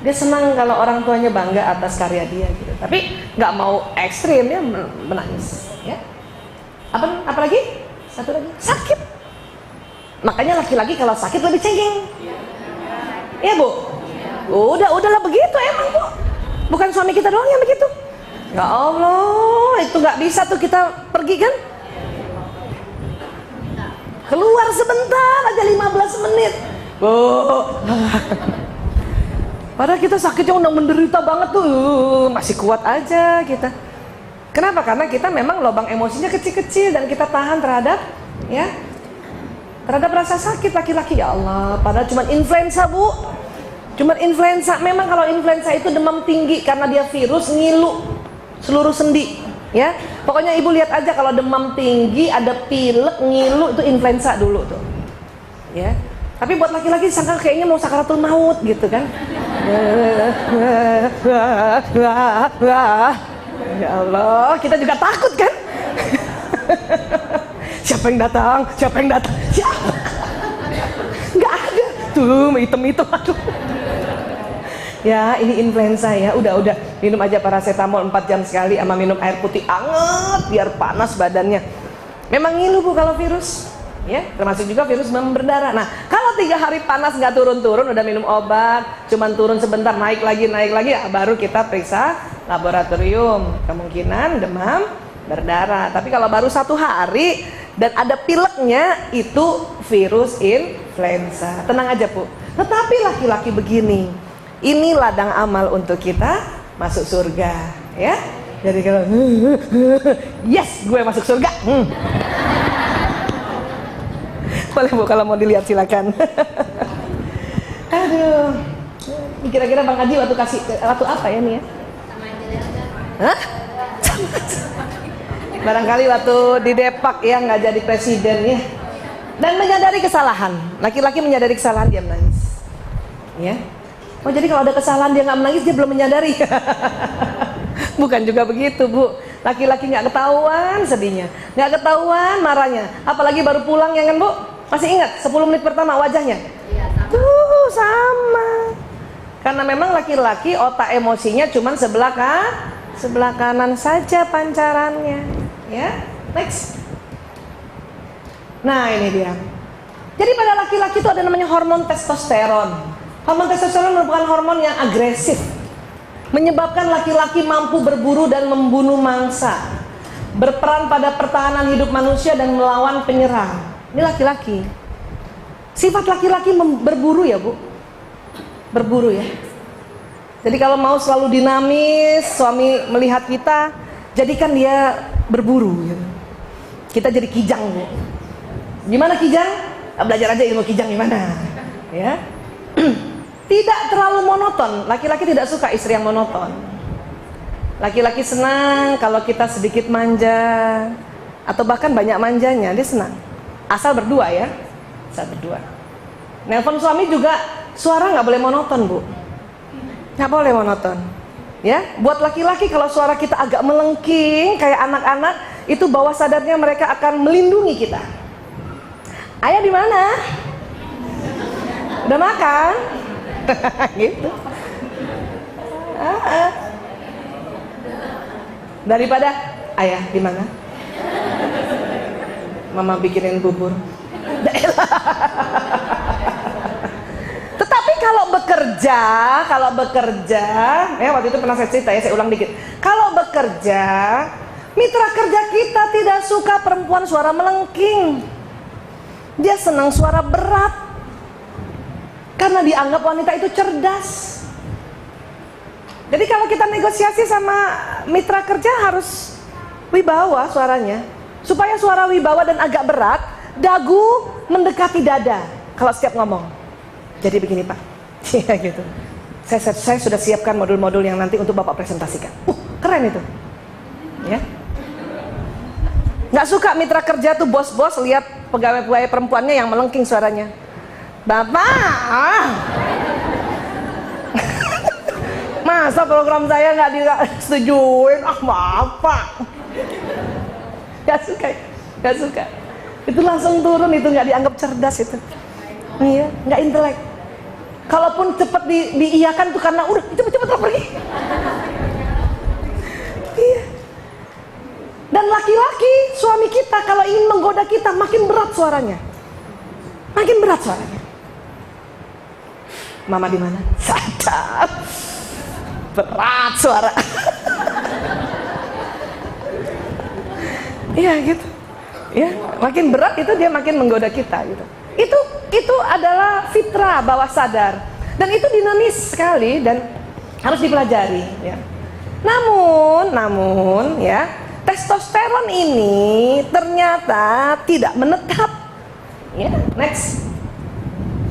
A: Dia senang kalau orang tuanya bangga atas karya dia gitu. Tapi nggak mau ekstrim, ya menangis. Ya. Apalagi? Satu lagi, sakit. Makanya laki-laki kalau sakit lebih cengeng. Iya Bu? Udahlah begitu emang Bu. Bukan suami kita doang yang begitu. Ya Allah, itu nggak bisa tuh kita pergi kan? Keluar sebentar aja 15 menit. Padahal kita sakitnya udah menderita banget tuh, masih kuat aja kita. Kenapa? Karena kita memang lubang emosinya kecil-kecil dan kita tahan terhadap rasa sakit laki-laki. Ya Allah, padahal cuma influenza Bu. Cuma influenza. Memang kalau influenza itu demam tinggi karena dia virus, ngilu seluruh sendi, ya. Pokoknya ibu lihat aja kalau demam tinggi, ada pilek, ngilu, itu influenza dulu tuh, ya. Tapi buat laki-laki sangka kayaknya mau sakaratul maut gitu kan. Ya Allah, kita juga takut kan. Siapa yang datang? Siapa? Nggak ada tuh, hitam-hitam, aduh. Ya, ini influenza ya. Udah minum aja paracetamol 4 jam sekali, sama minum air putih anget biar panas badannya. Memang ngilu Bu kalau virus, ya. Termasuk juga virus demam berdarah. Nah, kalau 3 hari panas nggak turun-turun, udah minum obat, cuman turun sebentar, naik lagi, ya, baru kita periksa laboratorium. Kemungkinan demam berdarah. Tapi kalau baru 1 hari dan ada pileknya, itu virus influenza. Tenang aja Bu. Tetapi laki-laki begini, ini ladang amal untuk kita masuk surga, ya. Jadi kalau yes, gue masuk surga. Boleh Bu, kalau mau dilihat silakan. Aduh, kira-kira Bang Haji waktu apa ya nih ya? Hah? Barangkali waktu di Depak ya, nggak jadi presiden ya. Dan menyadari kesalahan. Laki-laki menyadari kesalahan, dia menangis, ya. Oh, jadi kalau ada kesalahan dia nggak menangis, dia belum menyadari. Bukan juga begitu Bu. Laki-laki nggak ketahuan sedihnya, nggak ketahuan marahnya, apalagi baru pulang ya kan Bu. Masih ingat 10 menit pertama wajahnya? Tuh sama. Karena memang laki-laki otak emosinya cuma sebelah kanan saja pancarannya, ya. Next. Nah, ini dia. Jadi pada laki-laki itu ada namanya hormon testosteron. Hormon testosteron merupakan hormon yang agresif, menyebabkan laki-laki mampu berburu dan membunuh mangsa, berperan pada pertahanan hidup manusia dan melawan penyerang. Ini laki-laki. Sifat laki-laki berburu ya Bu, berburu ya. Jadi kalau mau selalu dinamis, suami melihat kita, jadikan dia berburu gitu. Kita jadi kijang Bu. Gimana kijang? Belajar aja ilmu kijang gimana, ya. Tidak terlalu monoton. Laki-laki tidak suka istri yang monoton. Laki-laki senang kalau kita sedikit manja, atau bahkan banyak manjanya, dia senang. Asal berdua ya, asal berdua. Nelpon suami juga suara nggak boleh monoton, Bu. Nggak boleh monoton. Ya, buat laki-laki kalau suara kita agak melengking kayak anak-anak, itu bawah sadarnya mereka akan melindungi kita. Ayah di mana? Udah makan? Gitu. Daripada ayah di mana? Mama bikinin bubur. Tetapi kalau bekerja, ya waktu itu pernah saya cerita ya, saya ulang dikit. Kalau bekerja, mitra kerja kita tidak suka perempuan suara melengking. Dia senang suara berat, karena dianggap wanita itu cerdas. Jadi kalau kita negosiasi sama mitra kerja harus wibawa suaranya, supaya suara wibawa dan agak berat, dagu mendekati dada kalau setiap ngomong. Jadi begini Pak, ya gitu. Saya sudah siapkan modul-modul yang nanti untuk Bapak presentasikan. Keren itu, ya. Nggak suka mitra kerja tuh bos-bos lihat pegawai-pegawai perempuannya yang melengking suaranya. Bapak, masa program saya nggak disetujuin? Maaf Pak. Nggak suka. Itu langsung turun, itu nggak dianggap cerdas itu. Iya, nggak intelek. Kalaupun cepat diiyakan tuh karena udah cepet-cepet pergi. Iya. Dan laki-laki, suami kita kalau ingin menggoda kita makin berat suaranya. Makin berat suaranya. Mama di mana? Sadar. Berat suara. Iya gitu. Ya, makin berat itu dia makin menggoda kita gitu. Itu adalah fitrah bawah sadar, dan itu dinamis sekali dan harus dipelajari ya. Namun ya, testosteron ini ternyata tidak menetap ya. Next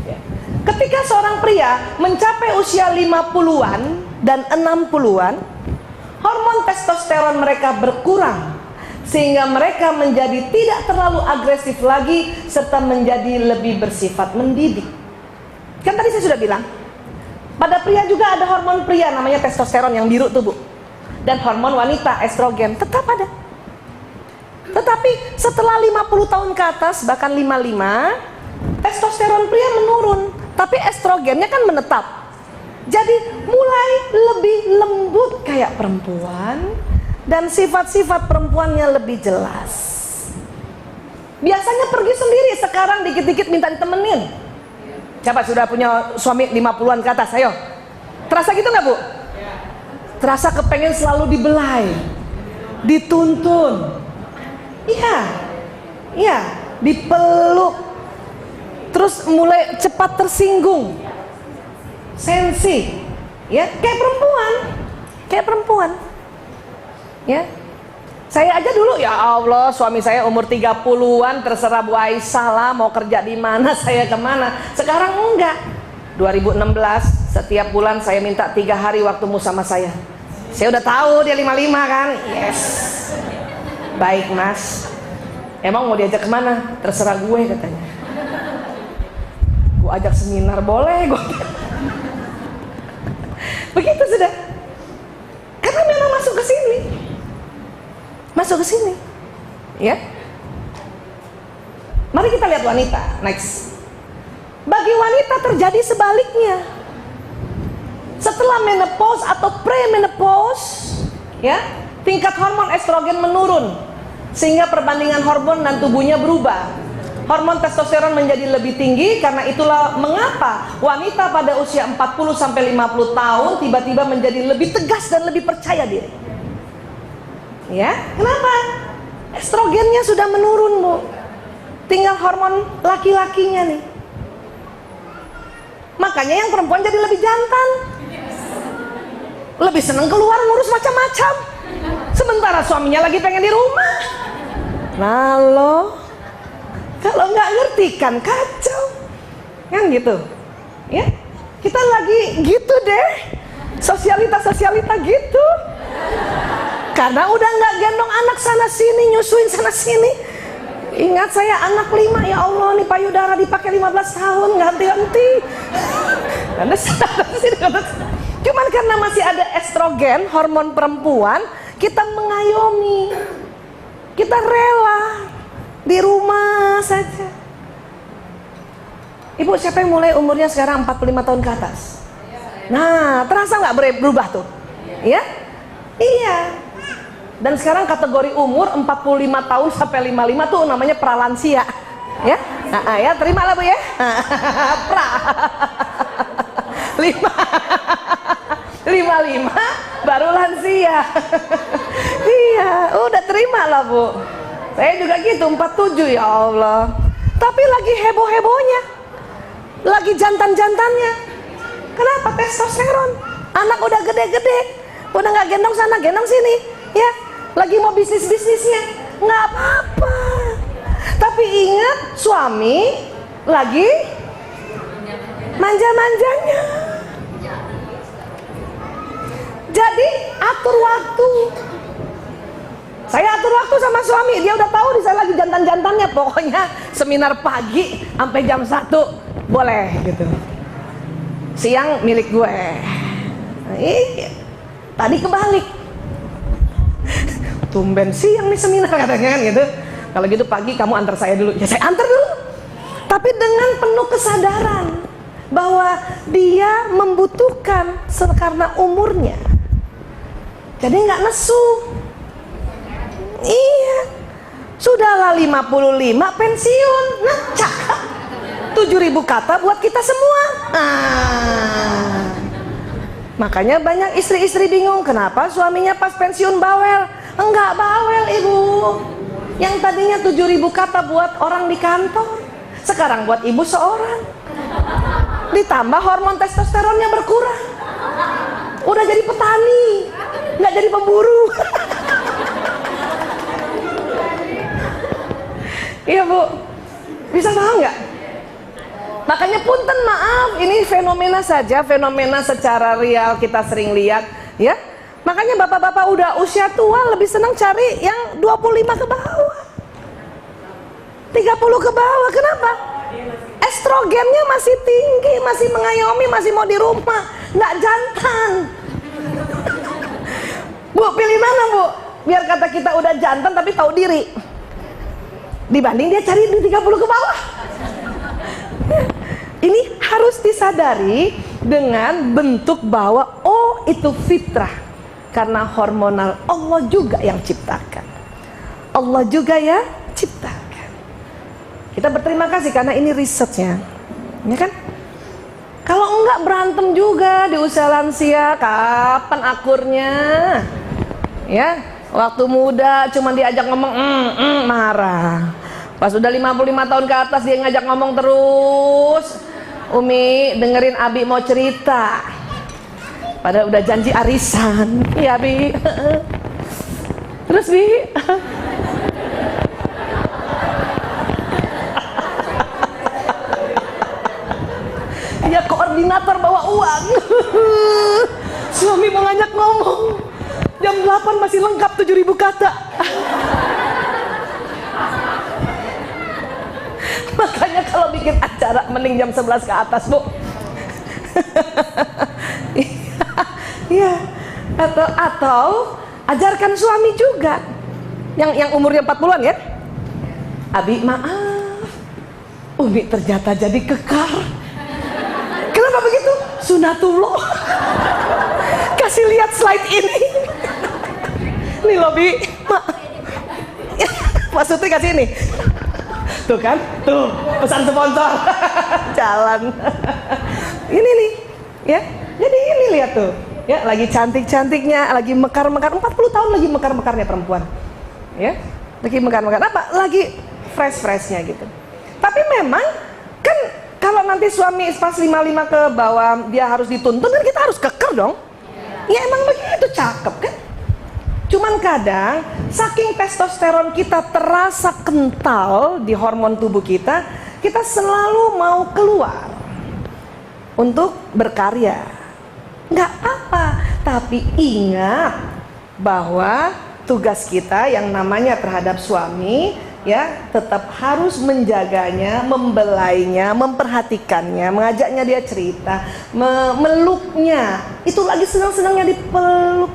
A: ya. Ketika seorang pria mencapai usia 50-an dan 60-an, hormon testosteron mereka berkurang, sehingga mereka menjadi tidak terlalu agresif lagi serta menjadi lebih bersifat mendidik. Kan tadi saya sudah bilang, pada pria juga ada hormon pria namanya testosteron yang biru tuh Bu, dan hormon wanita estrogen tetap ada. Tetapi setelah 50 tahun ke atas, bahkan 55, testosteron pria menurun, tapi estrogennya kan menetap. Jadi mulai lebih lembut kayak perempuan, dan sifat-sifat perempuannya lebih jelas. Biasanya pergi sendiri, sekarang dikit-dikit minta ditemenin. Siapa sudah punya suami 50-an ke atas? Ayo. Terasa gitu nggak Bu? Terasa kepengen selalu dibelai, dituntun. Iya, dipeluk. Terus mulai cepat tersinggung. Sensi. Ya, kayak perempuan. Ya, saya aja dulu ya Allah, suami saya umur 30-an terserah Bu Aisyah lah mau kerja di mana, saya kemana. Sekarang enggak. 2016 setiap bulan saya minta 3 hari waktumu sama saya. Saya udah tahu dia 55 kan. Yes. Baik Mas. Emang mau diajak kemana? Terserah gue katanya. Gue ajak seminar boleh gue. Begitu sudah. Karena memang masuk ke sini, ya. Mari kita lihat wanita. Next. Bagi wanita terjadi sebaliknya. Setelah menopause atau premenopause, ya, tingkat hormon estrogen menurun, sehingga perbandingan hormon dan tubuhnya berubah. Hormon testosteron menjadi lebih tinggi. Karena itulah mengapa wanita pada usia 40 sampai 50 tahun tiba-tiba menjadi lebih tegas dan lebih percaya diri. Ya, kenapa? Estrogennya sudah menurun Bu. Tinggal hormon laki-lakinya nih. Makanya yang perempuan jadi lebih jantan, lebih seneng keluar ngurus macam-macam, sementara suaminya lagi pengen di rumah. Nah lo, kalau nggak ngerti kan kacau, kan gitu. Ya, kita lagi gitu deh, sosialita gitu. Karena udah nggak gendong anak sana sini, nyusuin sana sini. Ingat saya anak 5, ya Allah nih payudara dipakai 15 tahun ganti-ganti. Cuman karena masih ada estrogen, hormon perempuan, kita mengayomi, kita rela di rumah saja. Ibu, siapa yang mulai umurnya sekarang 45 tahun ke atas? Nah, terasa nggak berubah tuh? Ya? Iya. Dan sekarang kategori umur 45 tahun sampai 55 tuh namanya pralansia. Ya? Nah, ya, terima lah Bu ya. Pra. 55 baru lansia. Iya, udah terima lah Bu. Saya juga gitu, 47 ya Allah. Tapi lagi heboh-hebohnya, lagi jantan-jantannya. Kenapa? Testosteron. Anak udah gede-gede, udah nggak gendong sana, gendong sini, ya. Lagi mau bisnis-bisnisnya, nggak apa-apa. Tapi ingat, suami lagi manja-manjanya. Jadi atur waktu. Saya atur waktu sama suami, dia udah tahu saya lagi jantan-jantannya. Pokoknya seminar pagi sampai jam 1 boleh gitu. Siang milik gue. Nah, iya. Tadi kebalik. Tumben siang nih seminar katanya kan gitu. Kalau gitu pagi kamu antar saya dulu. Ya saya antar dulu. Tapi dengan penuh kesadaran bahwa dia membutuhkan karena umurnya. Jadi nggak nesu. Iya. Sudahlah 55 pensiun. Nah, cakep. 7.000 kata buat kita semua. Makanya banyak istri-istri bingung kenapa suaminya pas pensiun bawel. Enggak bawel ibu. Yang tadinya 7.000 kata buat orang di kantor, sekarang buat ibu seorang. Ditambah hormon testosteronnya berkurang. Udah jadi petani, nggak jadi pemburu. Iya Bu, bisa tahu nggak? Makanya punten maaf, ini fenomena saja, fenomena secara real kita sering lihat, ya. Makanya bapak-bapak udah usia tua lebih senang cari yang 25 ke bawah, 30 ke bawah. Kenapa? Estrogennya masih tinggi, masih mengayomi, masih mau di rumah, nggak jantan. Bu, pilih mana Bu? Biar kata kita udah jantan tapi tahu diri, dibanding dia cari di 30 ke bawah. Ini harus disadari dengan bentuk bahwa oh itu fitrah, karena hormonal Allah juga yang ciptakan, Allah juga ya ciptakan. Kita berterima kasih karena ini risetnya, ya kan? Kalau enggak berantem juga di usia lansia, kapan akurnya? Ya, waktu muda cuma diajak ngomong marah. Pas udah 55 tahun ke atas dia ngajak ngomong terus. Umi dengerin Abi mau cerita, padahal udah janji arisan. Iya Bi. Terus Bi, ya koordinator bawa uang. Suami mau ngajak ngomong, jam 8 masih lengkap 7.000 kata. Makanya kalau bikin acara mending jam 11 ke atas Bu. Iya. Atau ajarkan suami juga yang umurnya 40-an ya. Abi maaf, Umi ternyata jadi kekar. Kenapa begitu? Sunatullah. Kasih lihat slide ini. Nih loh Bi, maksudnya kasih ini. Tuh kan, tuh pesan sponsor. Jalan. Ini nih, ya. Jadi ini lihat tuh, ya lagi cantik-cantiknya, lagi mekar-mekar. 40 tahun lagi mekar-mekarnya perempuan, ya. Lagi mekar-mekar apa? Lagi fresh-freshnya gitu. Tapi memang kan kalau nanti suami pas 55 ke bawah dia harus dituntun, kan kita harus keker dong. Ya emang begitu, cakep kan? Cuman kadang saking testosteron kita terasa kental di hormon tubuh kita, kita selalu mau keluar untuk berkarya. Nggak apa, tapi ingat bahwa tugas kita yang namanya terhadap suami ya tetap harus menjaganya, membelainya, memperhatikannya, mengajaknya dia cerita, meluknya. Itu lagi senang-senangnya dipeluk.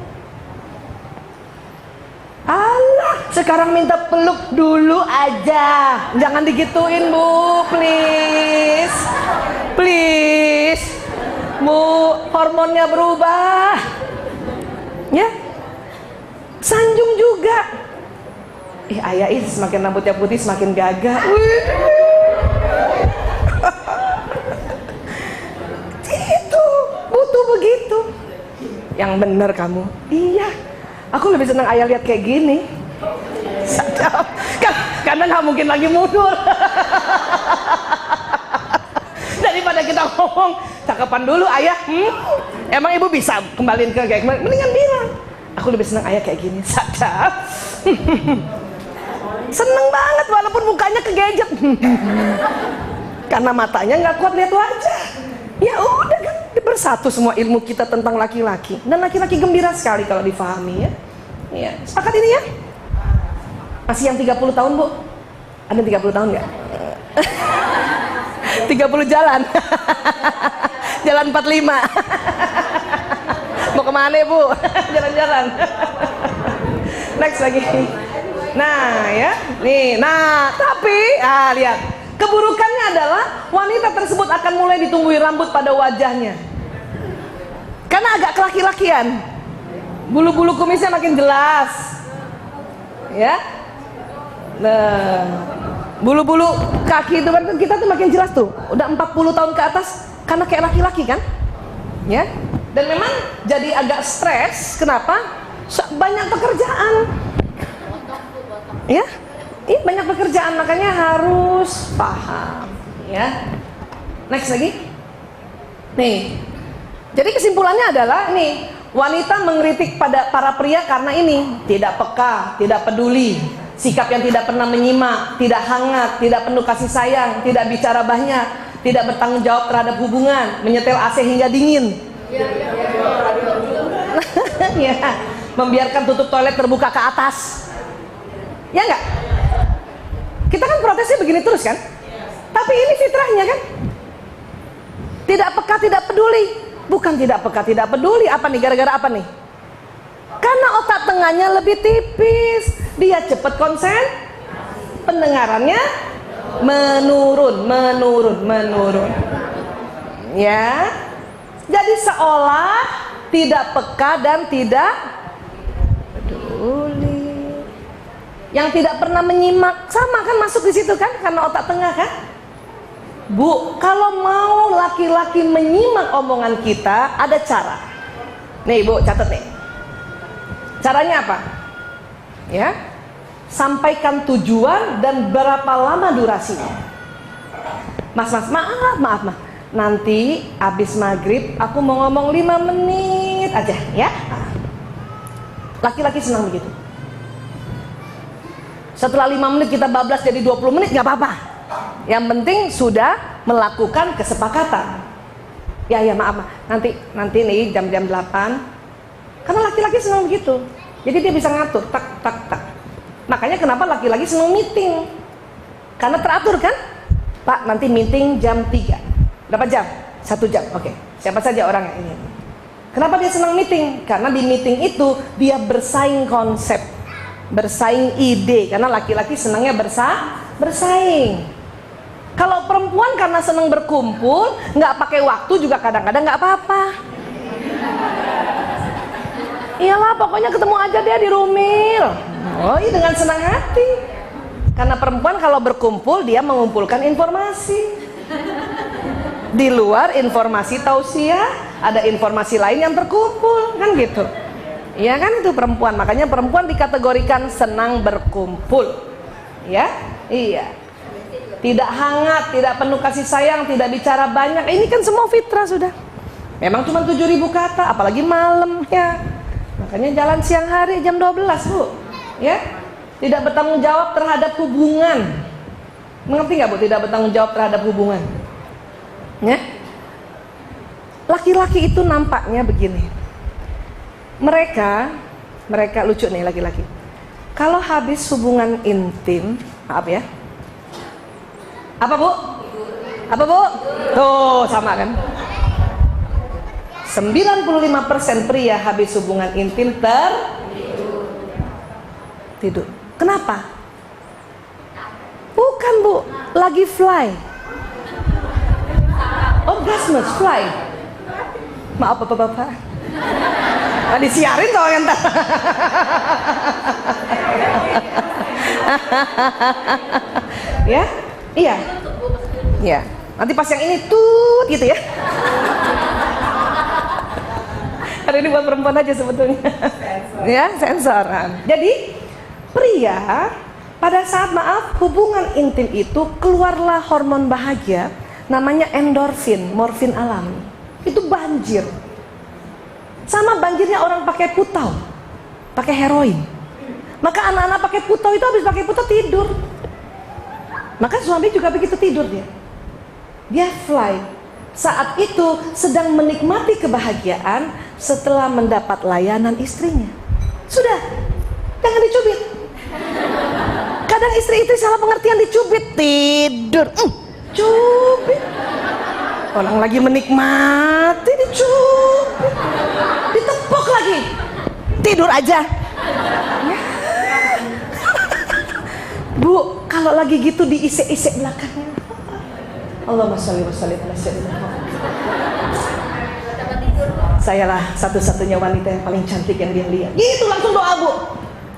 A: Alah, sekarang minta peluk dulu aja. Jangan digituin, Bu, please. Please. Bu, hormonnya berubah. Ya. Sanjung juga. Ayah ini semakin rambutnya putih semakin gagah. Itu butuh begitu. Yang benar kamu. Iya. Aku lebih senang ayah lihat kayak gini. Sadap. Karena nggak mungkin lagi mundur. Daripada kita ngomong cakapan dulu ayah. Emang ibu bisa kembaliin ke kayak kemarin? Mendingan bilang. Aku lebih senang ayah kayak gini. Sadap. Seneng banget walaupun mukanya kegejet. Karena matanya nggak kuat lihat wajah. Ya udah kan bersatu semua ilmu kita tentang laki-laki. Dan laki-laki gembira sekali kalau difahami ya. Ya, sepakat ini ya? Masih yang 30 tahun, Bu? Ada 30 tahun nggak? 30 jalan. Jalan 45. Mau kemana, Bu? Jalan-jalan. Next lagi. Nah ya, nih, nah tapi, lihat, keburukannya adalah wanita tersebut akan mulai ditumbuhi rambut pada wajahnya, karena agak kelaki-lakian, bulu-bulu kumisnya makin jelas, ya, nah, bulu-bulu kaki itu kan kita tuh makin jelas tuh, udah 40 tahun ke atas, karena kayak laki-laki kan, ya, dan memang jadi agak stres, kenapa? Banyak pekerjaan. Ya, ini banyak pekerjaan, makanya harus paham ya. Next lagi. Nih. Jadi kesimpulannya adalah nih, wanita mengkritik pada para pria karena ini, tidak peka, tidak peduli, sikap yang tidak pernah menyimak, tidak hangat, tidak penuh kasih sayang, tidak bicara banyak, tidak bertanggung jawab terhadap hubungan, menyetel AC hingga dingin. Ya, membiarkan tutup toilet terbuka ke atas. Ya enggak? Kita kan protesnya begini terus kan? Tapi ini fitrahnya kan? Tidak peka, tidak peduli. Bukan tidak peka, tidak peduli. Apa nih? Gara-gara apa nih? Karena otak tengahnya lebih tipis. Dia cepat konsen. Pendengarannya menurun. Ya. Jadi seolah tidak peka dan tidak peduli. Yang tidak pernah menyimak, sama kan masuk di situ kan, karena otak tengah kan. Bu, kalau mau laki-laki menyimak omongan kita, ada cara. Nih Bu, catat nih. Caranya apa? Ya, sampaikan tujuan dan berapa lama durasinya. Mas, maaf. Nanti habis maghrib aku mau ngomong 5 menit aja ya. Laki-laki senang begitu. Setelah 5 menit kita bablas jadi 20 menit gak apa-apa. Yang penting sudah melakukan kesepakatan. Ya maaf. Nanti nih jam 8. Karena laki-laki senang begitu. Jadi dia bisa ngatur tak. Makanya kenapa laki-laki senang meeting. Karena teratur kan. Pak, nanti meeting jam 3. Berapa jam? 1 jam. Oke. Siapa saja orangnya ini. Kenapa dia senang meeting? Karena di meeting itu dia bersaing konsep, bersaing ide, karena laki-laki senangnya bersaing. Kalau perempuan karena senang berkumpul, nggak pakai waktu juga kadang-kadang nggak apa-apa. Iyalah, pokoknya ketemu aja dia di Rumil. Oh iya, dengan senang hati. Karena perempuan kalau berkumpul dia mengumpulkan informasi. Di luar informasi tausiah, ada informasi lain yang terkumpul, kan gitu. Iya kan, itu perempuan. Makanya perempuan dikategorikan senang berkumpul. Ya, iya. Tidak hangat, tidak penuh kasih sayang, tidak bicara banyak. Ini kan semua fitrah sudah. Memang cuma 7.000 kata, apalagi malam ya. Makanya jalan siang hari jam 12 Bu. Ya, tidak bertanggung jawab terhadap hubungan. Mengerti nggak Bu? Tidak bertanggung jawab terhadap hubungan. Ya. Laki-laki itu nampaknya begini. Mereka Mereka lucu nih laki-laki. Kalau habis hubungan intim, maaf ya. Apa bu? Apa bu? Tuh sama kan? 95% pria habis hubungan intim tidur. Kenapa? Bukan bu, lagi fly. Orgasmus, fly. Maaf bapak-bapak. Nah, disiarin soalnya ntar. Ya, iya, iya. Nanti pas yang ini tut gitu ya. Karena ini buat perempuan aja sebetulnya. Ya, sensoran. Jadi pria pada saat maaf hubungan intim itu keluarlah hormon bahagia, namanya endorfin, morfin alami. Itu banjir. Sama banjirnya orang pakai putau, pakai heroin. Maka anak-anak pakai putau itu habis pakai putau tidur. Maka suami juga begitu tidur dia. Dia fly. Saat itu sedang menikmati kebahagiaan setelah mendapat layanan istrinya. Sudah, jangan dicubit. Kadang istri itu salah pengertian dicubit, tidur. Cubit. Orang lagi menikmati dicubit. Ditepuk lagi. Tidur aja. Ya. Bu, kalau lagi gitu diisek-isek belakangnya. Allahumma sholli wa sallim ala sayyidina Muhammad. Sayalah satu-satunya wanita yang paling cantik yang dia lihat. Gitu langsung doa bu.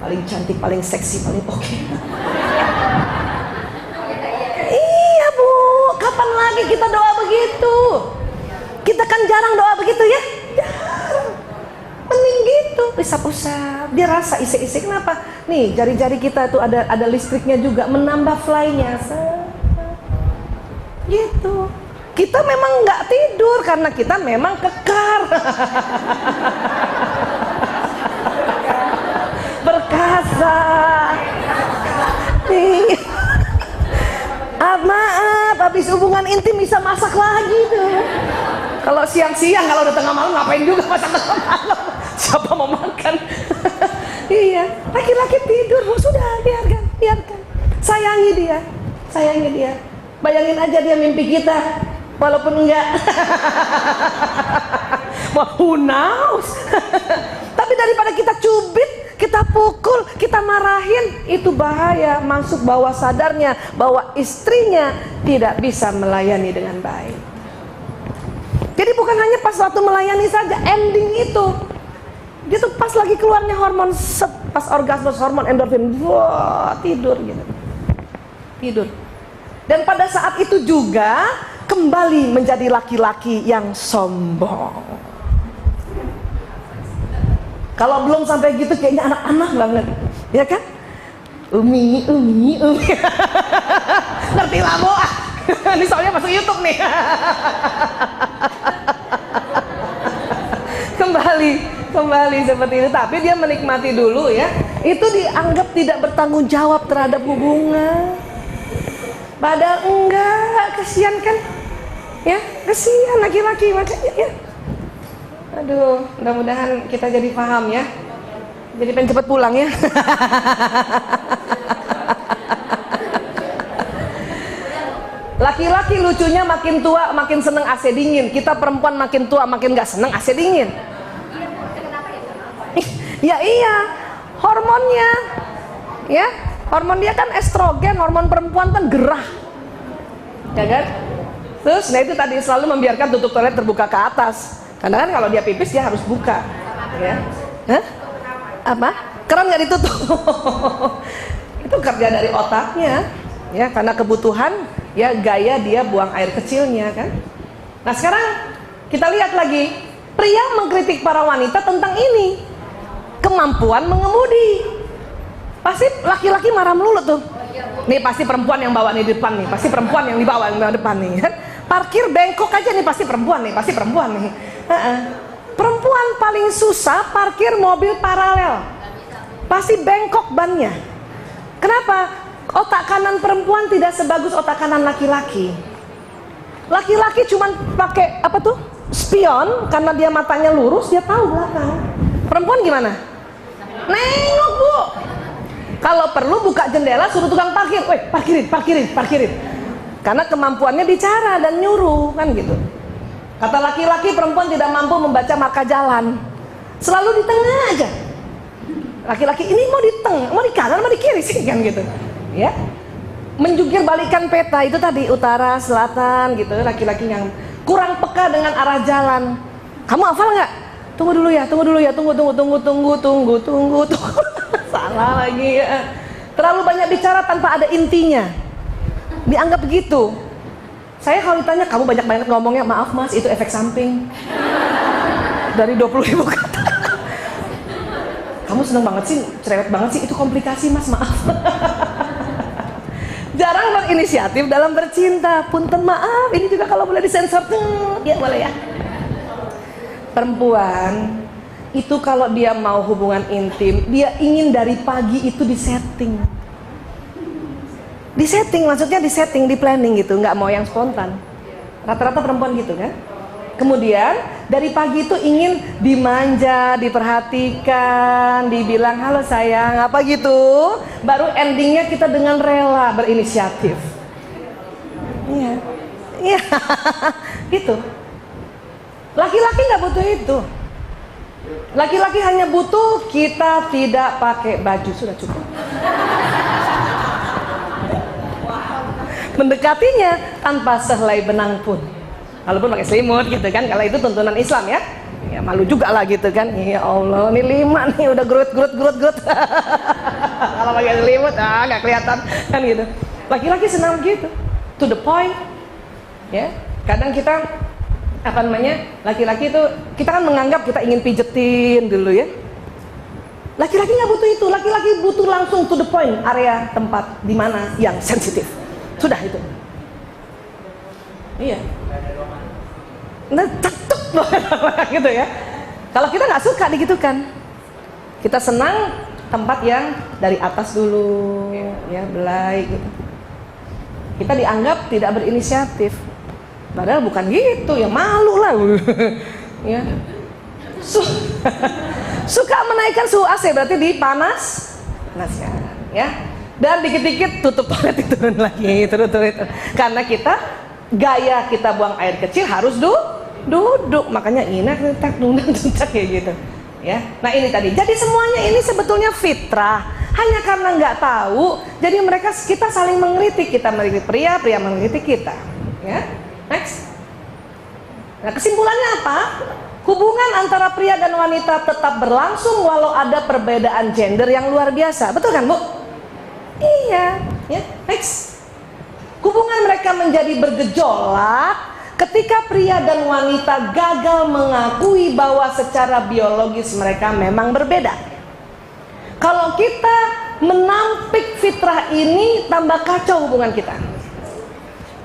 A: Paling cantik, paling seksi, paling oke. Iya bu, kapan lagi kita doa begitu? Kita kan jarang doa begitu ya. Jarang. Mending gitu, usap-usap. Dia rasa isek-isek. Kenapa? Nih jari-jari kita tuh ada listriknya juga, menambah fly-nya. Gitu. Kita memang nggak tidur karena kita memang kekar. Berkasa. Maaf, habis hubungan intim bisa masak lagi tuh. Kalau siang-siang, kalau udah tengah malam ngapain juga masak tengah malam? Siapa mau makan? Iya, laki-laki tidur, sudah biarkan. Sayangi dia. Bayangin aja dia mimpi kita, walaupun enggak. Who knows? Tapi daripada kita cubit, kita pukul, kita marahin, itu bahaya. Masuk bawah sadarnya bahwa istrinya tidak bisa melayani dengan baik. Jadi bukan hanya pas waktu melayani saja, ending itu dia tuh pas lagi keluarnya hormon pas orgasmus, hormon endorfin, wah tidur gitu. Tidur. Dan pada saat itu juga kembali menjadi laki-laki yang sombong. Kalau belum sampai gitu kayaknya anak-anak banget, ya kan? Umi. Ngerti lah bu. Ini soalnya masuk YouTube nih. Kembali seperti itu. Tapi dia menikmati dulu ya. Itu dianggap tidak bertanggung jawab terhadap hubungan. Padahal enggak, kesian kan? Ya, kesian laki-laki makanya ya. Aduh, mudah-mudahan kita jadi paham ya. Jadi pengen cepet pulang ya. Laki-laki lucunya makin tua makin seneng AC dingin. Kita perempuan makin tua makin gak seneng AC dingin. Ya iya, hormonnya. Ya, hormon dia kan estrogen, hormon perempuan kan gerah. Ya kan? Terus, nah itu tadi selalu membiarkan tutup toilet terbuka ke atas. Karena kan kalau dia pipis dia harus buka. Ya. Hah? Apa? Keran nggak ditutup. Itu kerja dari otaknya. Ya, karena kebutuhan, ya gaya dia buang air kecilnya kan. Nah sekarang kita lihat lagi, pria mengkritik para wanita tentang ini, kemampuan mengemudi. Pasti laki-laki marah melulu tuh. Nih pasti perempuan yang bawa nih di depan nih, pasti perempuan yang dibawa yang depan nih. Parkir bengkok aja nih, pasti perempuan nih, Perempuan paling susah parkir mobil paralel, pasti bengkok bannya. Kenapa? Otak kanan perempuan tidak sebagus otak kanan laki-laki. Laki-laki cuman pakai apa tuh? Spion, karena dia matanya lurus, dia tahu belakang. Perempuan gimana? Nengok Bu. Kalau perlu buka jendela suruh tukang parkir, weh parkirin. Karena kemampuannya bicara dan nyuruh kan gitu. Kata laki-laki, perempuan tidak mampu membaca marka jalan. Selalu di tengah aja. Laki-laki ini mau di tengah, mau di kanan, mau di kiri sih kan gitu. Ya. Menjungkir balikan peta itu tadi utara, selatan gitu. Laki-laki yang kurang peka dengan arah jalan. Kamu hafal nggak? Tunggu dulu ya. Tunggu. Salah lagi ya. Terlalu banyak bicara tanpa ada intinya. Dianggap begitu. Saya kalau ditanya, kamu banyak banget ngomongnya, maaf mas, itu efek samping. Dari 20.000 kata. Kamu seneng banget sih, cerewet banget sih, itu komplikasi mas, maaf. Jarang berinisiatif dalam bercinta. Punten maaf, ini juga kalau boleh disensor tuh, ya boleh ya. Perempuan itu kalau dia mau hubungan intim, dia ingin dari pagi itu disetting. Disetting maksudnya disetting, di planning gitu, nggak mau yang spontan. Rata-rata perempuan gitu kan. Kemudian dari pagi itu ingin dimanja, diperhatikan, dibilang halo sayang, apa gitu. Baru endingnya kita dengan rela berinisiatif. Iya, iya, gitu. Laki-laki nggak butuh itu. Laki-laki hanya butuh kita tidak pakai baju, sudah cukup. Mendekatinya tanpa sehelai benang pun, walaupun pakai selimut gitu kan, kalau itu tuntunan Islam ya. Ya malu juga lah gitu kan. Ya Allah, ini 5 nih udah gerut. Kalau pakai selimut nggak kelihatan kan gitu. Laki-laki senang gitu, to the point. Ya, kadang kita apa namanya, laki-laki itu kita kan menganggap kita ingin pijetin dulu ya. Laki-laki nggak butuh itu, laki-laki butuh langsung to the point, area tempat di mana yang sensitif. Sudah itu. Iya. Nah, cetuk gitu ya. Kalau kita nggak suka digitukan, kita senang tempat yang dari atas dulu, ya belai gitu. Kita dianggap tidak berinisiatif. Padahal bukan gitu, ya malu lah. Ya. Suka menaikkan suhu AC berarti dipanas, ya. Dan dikit-dikit tutup toilet turun lagi, turun. Karena kita gaya kita buang air kecil harus duduk, makanya inak kayak gitu. Ya. Nah ini tadi. Jadi semuanya ini sebetulnya fitrah. Hanya karena nggak tahu, jadi kita saling mengkritik, kita mengkritik pria mengkritik kita. Ya. Next. Nah kesimpulannya apa? Hubungan antara pria dan wanita tetap berlangsung walau ada perbedaan gender yang luar biasa. Betul kan Bu? Iya. Ya. Next. Hubungan mereka menjadi bergejolak ketika pria dan wanita gagal mengakui bahwa secara biologis mereka memang berbeda. Kalau kita menampik fitrah ini, tambah kacau hubungan kita.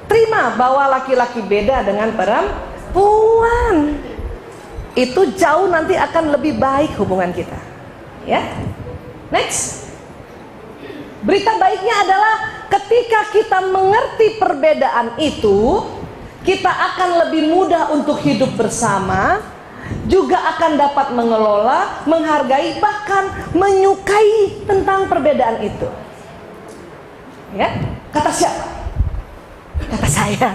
A: Terima bahwa laki-laki beda dengan perempuan. Itu jauh nanti akan lebih baik hubungan kita. Ya. Next. Berita baiknya adalah ketika kita mengerti perbedaan itu, kita akan lebih mudah untuk hidup bersama, juga akan dapat mengelola, menghargai, bahkan menyukai tentang perbedaan itu. Ya. Kata siapa? Kata saya.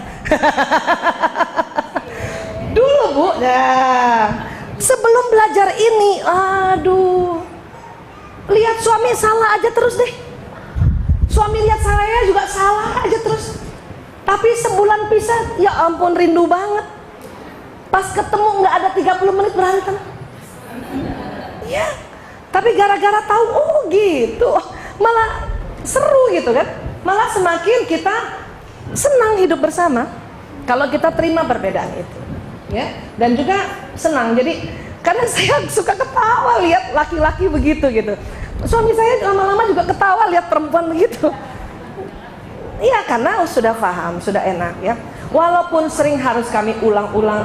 A: Dulu Bu, nah, sebelum belajar ini, aduh, lihat suami salah aja terus deh. Suami lihat saya juga salah aja terus. Tapi sebulan pisah, ya ampun rindu banget. Pas ketemu nggak ada 30 menit berantem. Ya, tapi gara-gara tahu, oh gitu, malah seru gitu kan. Malah semakin kita senang hidup bersama kalau kita terima perbedaan itu, ya. Dan juga senang. Jadi karena saya suka ketawa lihat laki-laki begitu gitu. Suami saya lama-lama juga ketawa lihat perempuan begitu. Iya, karena sudah paham, sudah enak ya. Walaupun sering harus kami ulang-ulang.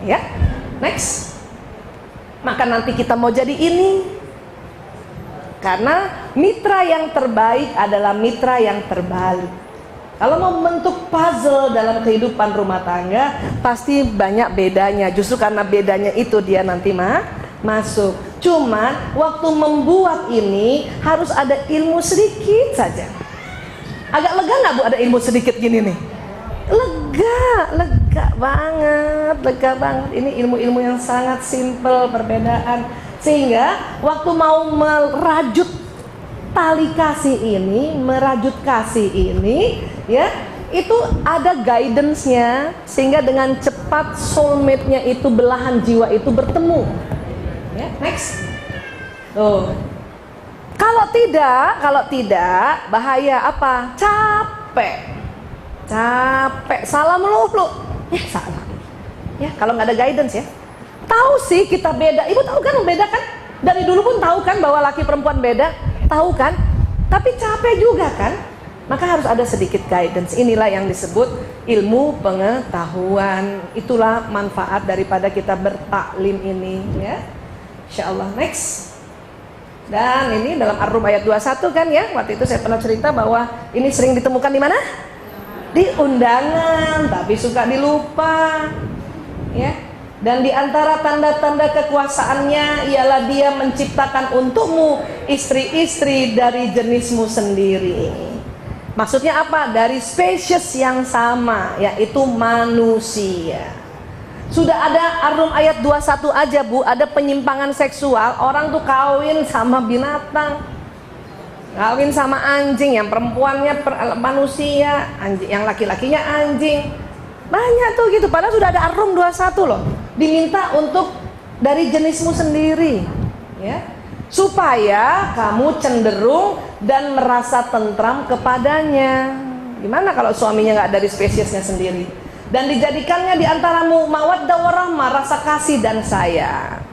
A: Ya. Next. Maka nanti kita mau jadi ini. Karena mitra yang terbaik adalah mitra yang terbalik. Kalau mau membentuk puzzle dalam kehidupan rumah tangga, pasti banyak bedanya. Justru karena bedanya itu dia nanti masuk. Cuman waktu membuat ini harus ada ilmu sedikit saja. Agak lega nggak Bu ada ilmu sedikit gini nih? Lega banget. Ini ilmu-ilmu yang sangat simple, perbedaan. Sehingga waktu mau merajut tali kasih ini, merajut kasih ini, ya, itu ada guidance-nya, sehingga dengan cepat soulmate-nya itu, belahan jiwa itu bertemu. Ya, next. Tuh. Kalau tidak, bahaya apa? Capek, salah melulu. Ya, salah. Ya, kalau nggak ada guidance ya. Tahu sih kita beda. Ibu tahu kan beda kan? Dari dulu pun tahu kan bahwa laki perempuan beda, tahu kan? Tapi capek juga kan? Maka harus ada sedikit guidance. Inilah yang disebut ilmu pengetahuan. Itulah manfaat daripada kita bertaklim ini, ya. Insyaallah. Next. Dan ini dalam Ar-Rum ayat 21 kan ya. Waktu itu saya pernah cerita bahwa ini sering ditemukan di mana? Di undangan, tapi suka dilupa. Ya. Dan di antara tanda-tanda kekuasaannya ialah dia menciptakan untukmu istri-istri dari jenismu sendiri. Maksudnya apa? Dari spesies yang sama, yaitu manusia. Sudah ada Ar-Rum ayat 21 aja Bu, ada penyimpangan seksual, orang tuh kawin sama binatang, kawin sama anjing, yang perempuannya manusia, anjing, yang laki-lakinya anjing. Banyak tuh gitu, padahal sudah ada Ar-Rum 21 loh. Diminta untuk dari jenismu sendiri, ya, supaya kamu cenderung dan merasa tentram kepadanya. Gimana kalau suaminya nggak dari spesiesnya sendiri? Dan dijadikannya di antaramu mawaddah warahmah, rasa kasih dan sayang.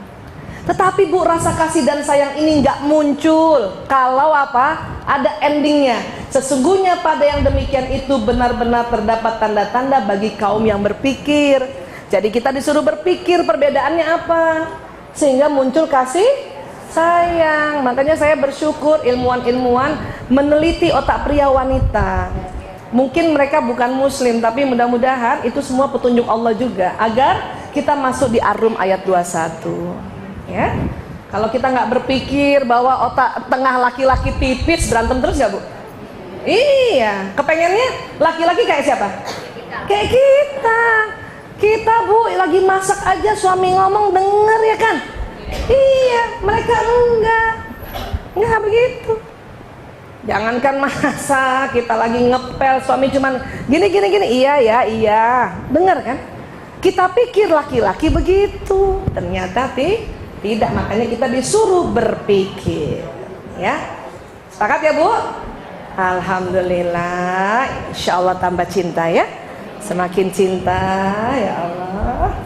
A: Tetapi Bu, rasa kasih dan sayang ini nggak muncul kalau apa? Ada endingnya. Sesungguhnya pada yang demikian itu benar-benar terdapat tanda-tanda bagi kaum yang berpikir. Jadi kita disuruh berpikir perbedaannya apa, sehingga muncul kasih sayang. Makanya saya bersyukur ilmuwan-ilmuwan meneliti otak pria wanita. Mungkin mereka bukan muslim, tapi mudah-mudahan itu semua petunjuk Allah juga, agar kita masuk di Ar-Rum ayat 21. Ya, kalau kita nggak berpikir bahwa otak tengah laki-laki tipis, berantem terus nggak Bu? Iya, kepengennya laki-laki kayak siapa? Kayak kita. Kita Bu lagi masak aja, suami ngomong denger ya kan? Iya, mereka enggak begitu. Jangankan masak, kita lagi ngepel, suami cuman gini, iya, dengar kan? Kita pikir laki-laki begitu, ternyata tidak. Makanya kita disuruh berpikir, ya. Sepakat ya Bu? Alhamdulillah, insya Allah tambah cinta ya, semakin cinta ya Allah.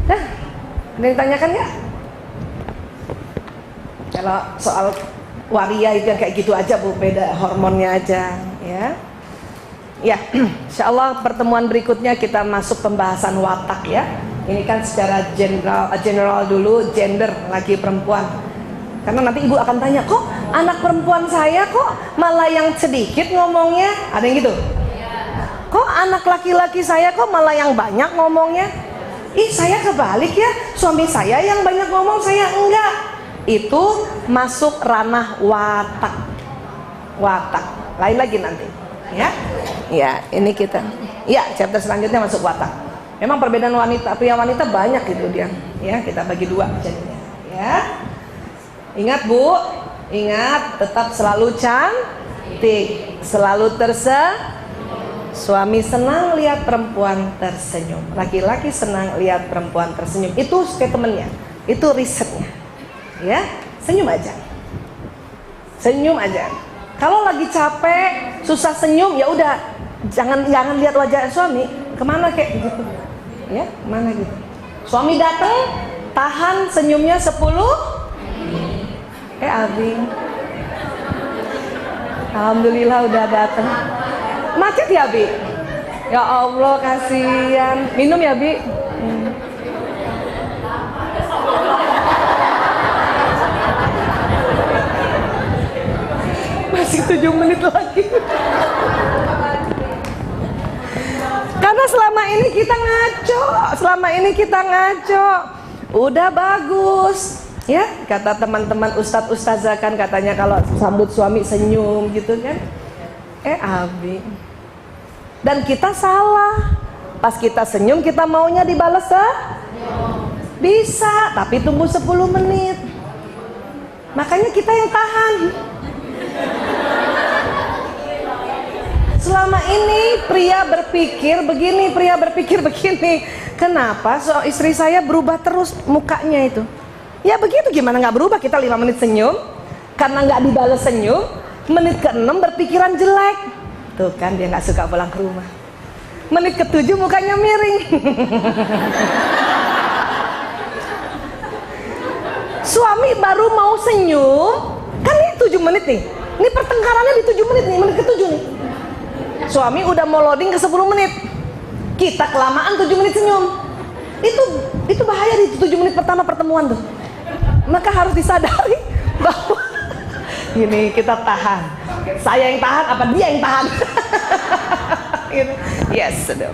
A: Dah, ada yang ditanyakan ya? Kalau soal waria itu yang kayak gitu aja Bu, beda hormonnya aja ya. Ya, insya Allah pertemuan berikutnya kita masuk pembahasan watak ya. Ini kan secara general dulu, gender laki perempuan. Karena nanti ibu akan tanya, kok anak perempuan saya kok malah yang sedikit ngomongnya, ada yang gitu. Kok anak laki-laki saya kok malah yang banyak ngomongnya? Ih, saya kebalik ya, suami saya yang banyak ngomong, saya enggak. Itu masuk ranah watak. Lain lagi nanti ya. Ya, ini kita. Ya, chapter selanjutnya masuk watak. Memang perbedaan pria wanita banyak gitu dia. Ya, kita bagi dua jadinya. Ya. Ingat Bu, ingat tetap selalu cantik, selalu suami senang lihat perempuan tersenyum, laki-laki senang lihat perempuan tersenyum. Itu statementnya, itu risetnya. Ya, senyum aja. Kalau lagi capek, susah senyum, ya udah, jangan lihat wajah suami. Kemana kayak gitu? Ya, kemana gitu? Suami datang, tahan senyumnya 10. Abi, alhamdulillah udah datang. Macet ya Abi? Ya Allah, kasihan. Minum ya Abi? Masih 7 menit lagi. Karena selama ini kita ngaco. Udah bagus. Ya, kata teman-teman ustadz ustazah kan katanya kalau sambut suami senyum gitu kan. Abi. Dan kita salah. Pas kita senyum kita maunya dibalas bisa, tapi tunggu 10 menit. Makanya kita yang tahan. Selama ini pria berpikir begini, kenapa istri saya berubah terus mukanya itu? Ya begitu, gimana nggak berubah? Kita 5 menit senyum, karena nggak dibalas senyum, menit ke-6 berpikiran jelek. Tuh kan dia nggak suka pulang ke rumah. Menit ke-7 mukanya miring. Suami baru mau senyum, kan ini 7 menit nih. Ini pertengkarannya di 7 menit nih, menit ke-7 nih. Suami udah mau loading ke 10 menit. Kita kelamaan 7 menit senyum. Itu bahaya di 7 menit pertama pertemuan tuh. Maka harus disadari bahwa ini kita tahan. Saya yang tahan apa dia yang tahan? Gitu. Yes, sudah.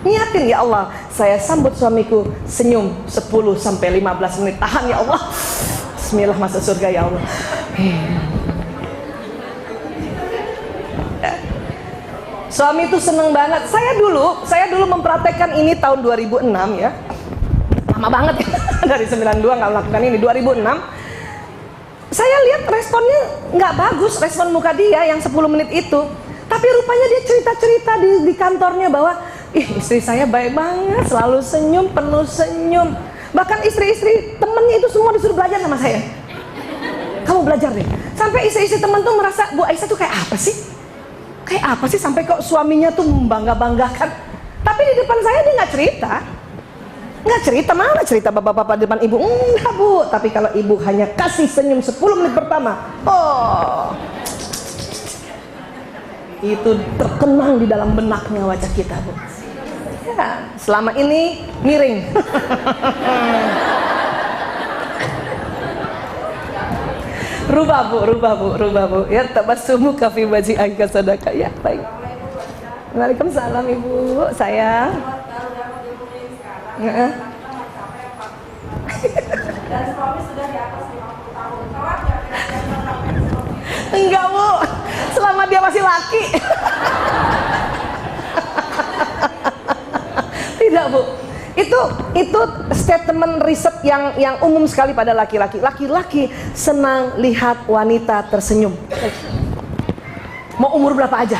A: Niatin ya Allah, saya sambut suamiku senyum 10 sampai 15 menit. Tahan ya Allah. Bismillah, masuk surga ya Allah. Suami itu seneng banget. Saya dulu mempraktekkan ini tahun 2006 ya. Lama banget ya. Dari 92 nggak melakukan ini. 2006 saya lihat responnya nggak bagus, respon muka dia yang 10 menit itu. Tapi rupanya dia cerita-cerita di kantornya bahwa istri saya baik banget, selalu senyum, penuh senyum. Bahkan istri-istri temennya itu semua disuruh belajar sama saya. Kamu belajar deh. Sampai istri-istri temen tuh merasa Bu Aisyah tuh kayak apa sih? Kayak apa sih sampai kok suaminya tuh membangga-banggakan. Tapi di depan saya dia nggak cerita. Nggak cerita, mana cerita bapak-bapak di depan ibu. Enggak Bu, tapi kalau ibu hanya kasih senyum 10 menit pertama, itu terkenang di dalam benaknya wajah kita Bu. Ya, selama ini miring. Rubah bu. Ya, tabassumu kafi waji angka sadaka. Ya, baik. Waalaikumsalam Ibu, sayang. Enggak Bu, selama dia masih laki. Tidak Bu, itu statement riset yang umum sekali pada laki-laki. Laki-laki senang lihat wanita tersenyum. Mau umur berapa aja?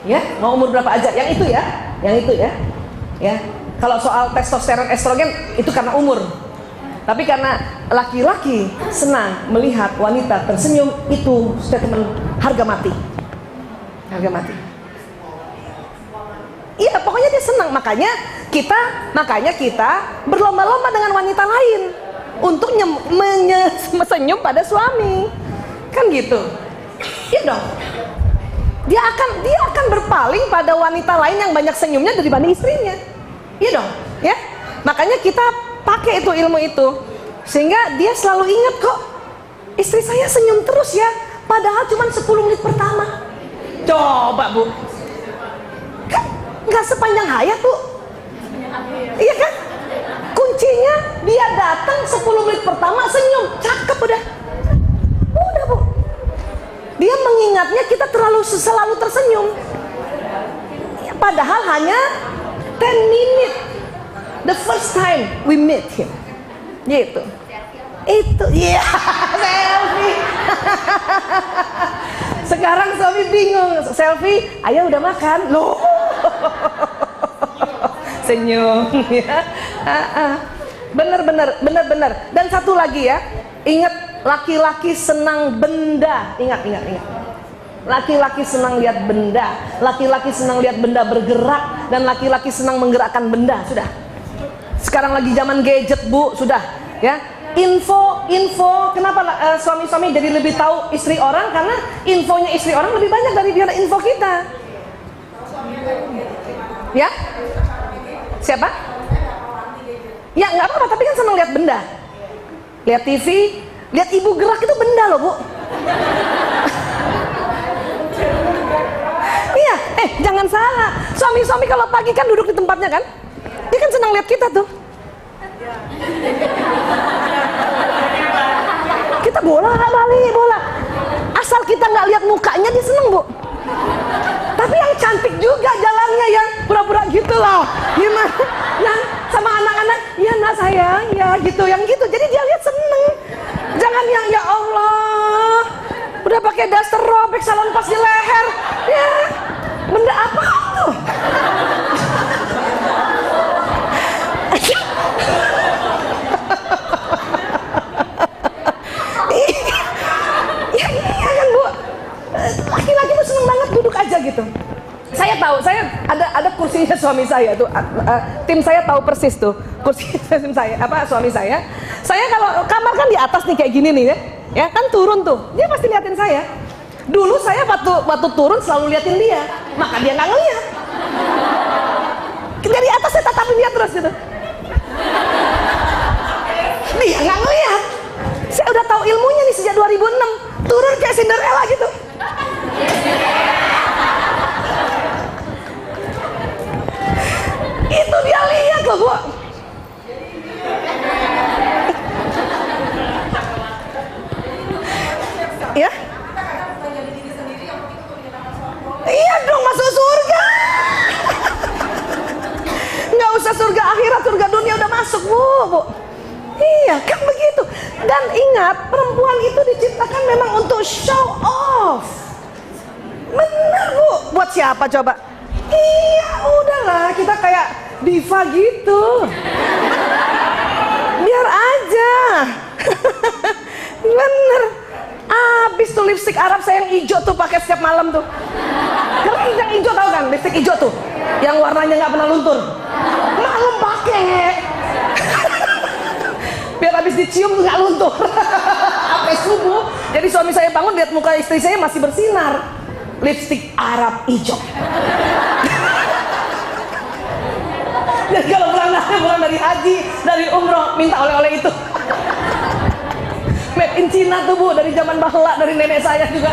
A: Ya, mau umur berapa aja? Yang itu ya. Ya, kalau soal testosteron, estrogen itu karena umur. Tapi karena laki-laki senang melihat wanita tersenyum, itu statement harga mati. Iya, pokoknya dia senang. Makanya kita berlomba-lomba dengan wanita lain untuk senyum pada suami. Kan gitu. Iya dong. Dia akan berpaling pada wanita lain yang banyak senyumnya daripada istrinya. Iya dong, ya. Makanya kita pakai itu ilmu itu sehingga dia selalu ingat kok istri saya senyum terus ya, padahal cuma 10 menit pertama. Coba Bu, kan nggak sepanjang hayat Bu. Iya kan? Kuncinya dia datang 10 menit pertama senyum, cakep udah Bu. Dia mengingatnya kita selalu tersenyum, padahal hanya 10 minutes the first time we meet him. Gitu. Itu ya, selfie. Sekarang suami bingung, selfie, ayah udah makan loh. Senyum ya. Bener. Dan satu lagi ya, ingat, laki-laki senang benda. Ingat. Laki-laki senang lihat benda, laki-laki senang lihat benda bergerak, dan laki-laki senang menggerakkan benda. Sudah. Sekarang lagi zaman gadget Bu, sudah ya. Info, kenapa suami-suami jadi lebih tahu istri orang? Karena infonya istri orang lebih banyak daripada info kita. Ya? Siapa? Ya nggak apa-apa, tapi kan senang lihat benda. Lihat TV, lihat ibu gerak itu benda loh Bu. Iya, jangan salah. Suami-suami kalau pagi kan duduk di tempatnya kan, dia kan senang lihat kita tuh. Kita bola balik bola. Asal kita nggak lihat mukanya dia seneng, Bu. Tapi yang cantik juga jalannya, yang pura-pura gitu loh. Gimana? Nah, sama anak-anak, ya nak sayang, ya gitu, yang gitu. Jadi dia lihat seneng. Jangan yang ya Allah, udah pakai daster robek salon pas di leher. Ya, benda apa tuh? Iya kan, Bu? Laki-laki tuh seneng banget duduk aja gitu. Saya tahu, saya ada kursinya suami saya tuh, tim saya tahu persis tuh kursi tim saya, suami saya. Saya kalau kamar kan di atas nih kayak gini nih ya kan turun tuh, dia pasti liatin saya. Dulu saya waktu turun selalu liatin dia, maka dia nggak ngeliat. Dari atas saya tatapin dia terus gitu. Dia nggak ngeliat. Saya udah tahu ilmunya nih sejak 2006, turun kayak Cinderella gitu. Itu dia lihat loh, Bu. Ya? Iya dong, masuk surga. Nggak usah surga akhirat, surga dunia udah masuk, Bu. Iya, kan begitu. Dan ingat, perempuan itu diciptakan memang untuk show off. Benar, Bu. Buat siapa coba? Iya, udahlah, kita kayak diva gitu. Biar aja. Bener. Abis tuh lipstik Arab saya yang hijau tuh pakai setiap malam tuh. Keren yang hijau, tahu kan? Lipstik hijau tuh, yang warnanya nggak pernah luntur. Malam pakai. Biar habis dicium nggak luntur. Sampai subuh. Jadi suami saya bangun lihat muka istri saya masih bersinar. Lipstik Arab hijau. Dan kalau pulang dari haji, dari umroh, minta oleh-oleh itu. Made in China tuh, Bu, dari zaman bahla, dari nenek saya juga.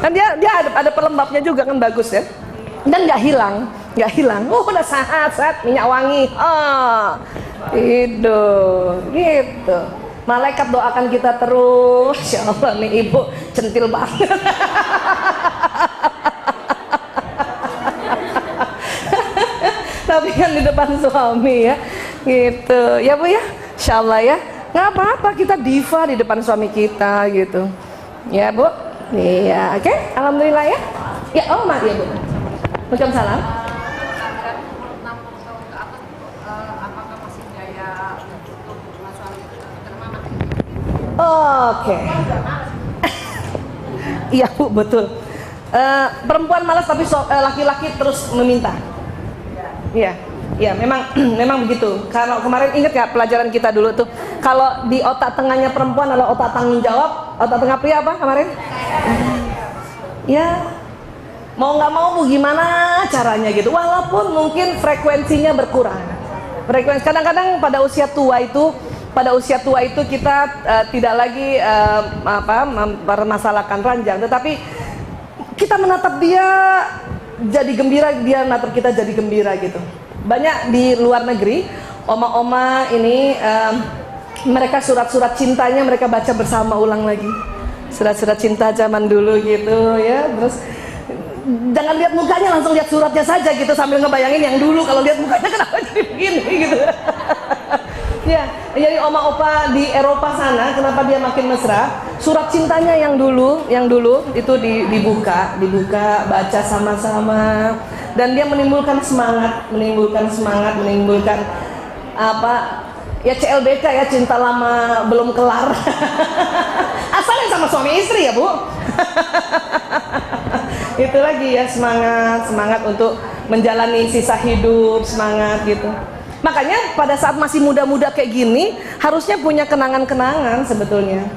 A: Dan dia ada pelembabnya juga kan, bagus ya. Dan nggak hilang. Oh, udah sehat, minyak wangi. Gitu. Malaikat doakan kita terus. Ya Allah, nih ibu centil banget. Tapi kan di depan suami ya, gitu. Ya Bu ya, insya Allah ya. Nggak apa-apa, kita diva di depan suami kita gitu. Ya Bu. Iya, oke. Alhamdulillah ya. Ya, oh maaf ya Bu. Waalaikumsalam. Oke. Iya Bu, betul. Perempuan malas tapi laki-laki terus meminta. Iya, memang begitu. Kalau kemarin ingat nggak pelajaran kita dulu tuh, kalau di otak tengahnya perempuan adalah otak tanggung jawab, otak tengah pria apa kemarin? Ya, mau nggak mau Bu, gimana caranya gitu. Walaupun mungkin frekuensinya berkurang. Kadang-kadang pada usia tua itu kita tidak lagi mempermasalahkan ranjang, tetapi kita menatap dia jadi gembira, dia menatap kita jadi gembira gitu. Banyak di luar negeri, oma-oma ini mereka surat-surat cintanya mereka baca bersama ulang lagi. Surat-surat cinta zaman dulu gitu ya. Terus jangan lihat mukanya, langsung lihat suratnya saja gitu, sambil ngebayangin yang dulu. Kalau lihat mukanya kenapa jadi begini gitu. Ya, jadi oma opa di Eropa sana kenapa dia makin mesra? Surat cintanya yang dulu itu dibuka, baca sama-sama, dan dia menimbulkan semangat, menimbulkan apa? Ya CLBK ya, cinta lama belum kelar. Asalnya sama suami istri ya Bu. Itu lagi ya, semangat untuk menjalani sisa hidup, semangat gitu. Makanya pada saat masih muda-muda kayak gini harusnya punya kenangan-kenangan sebetulnya.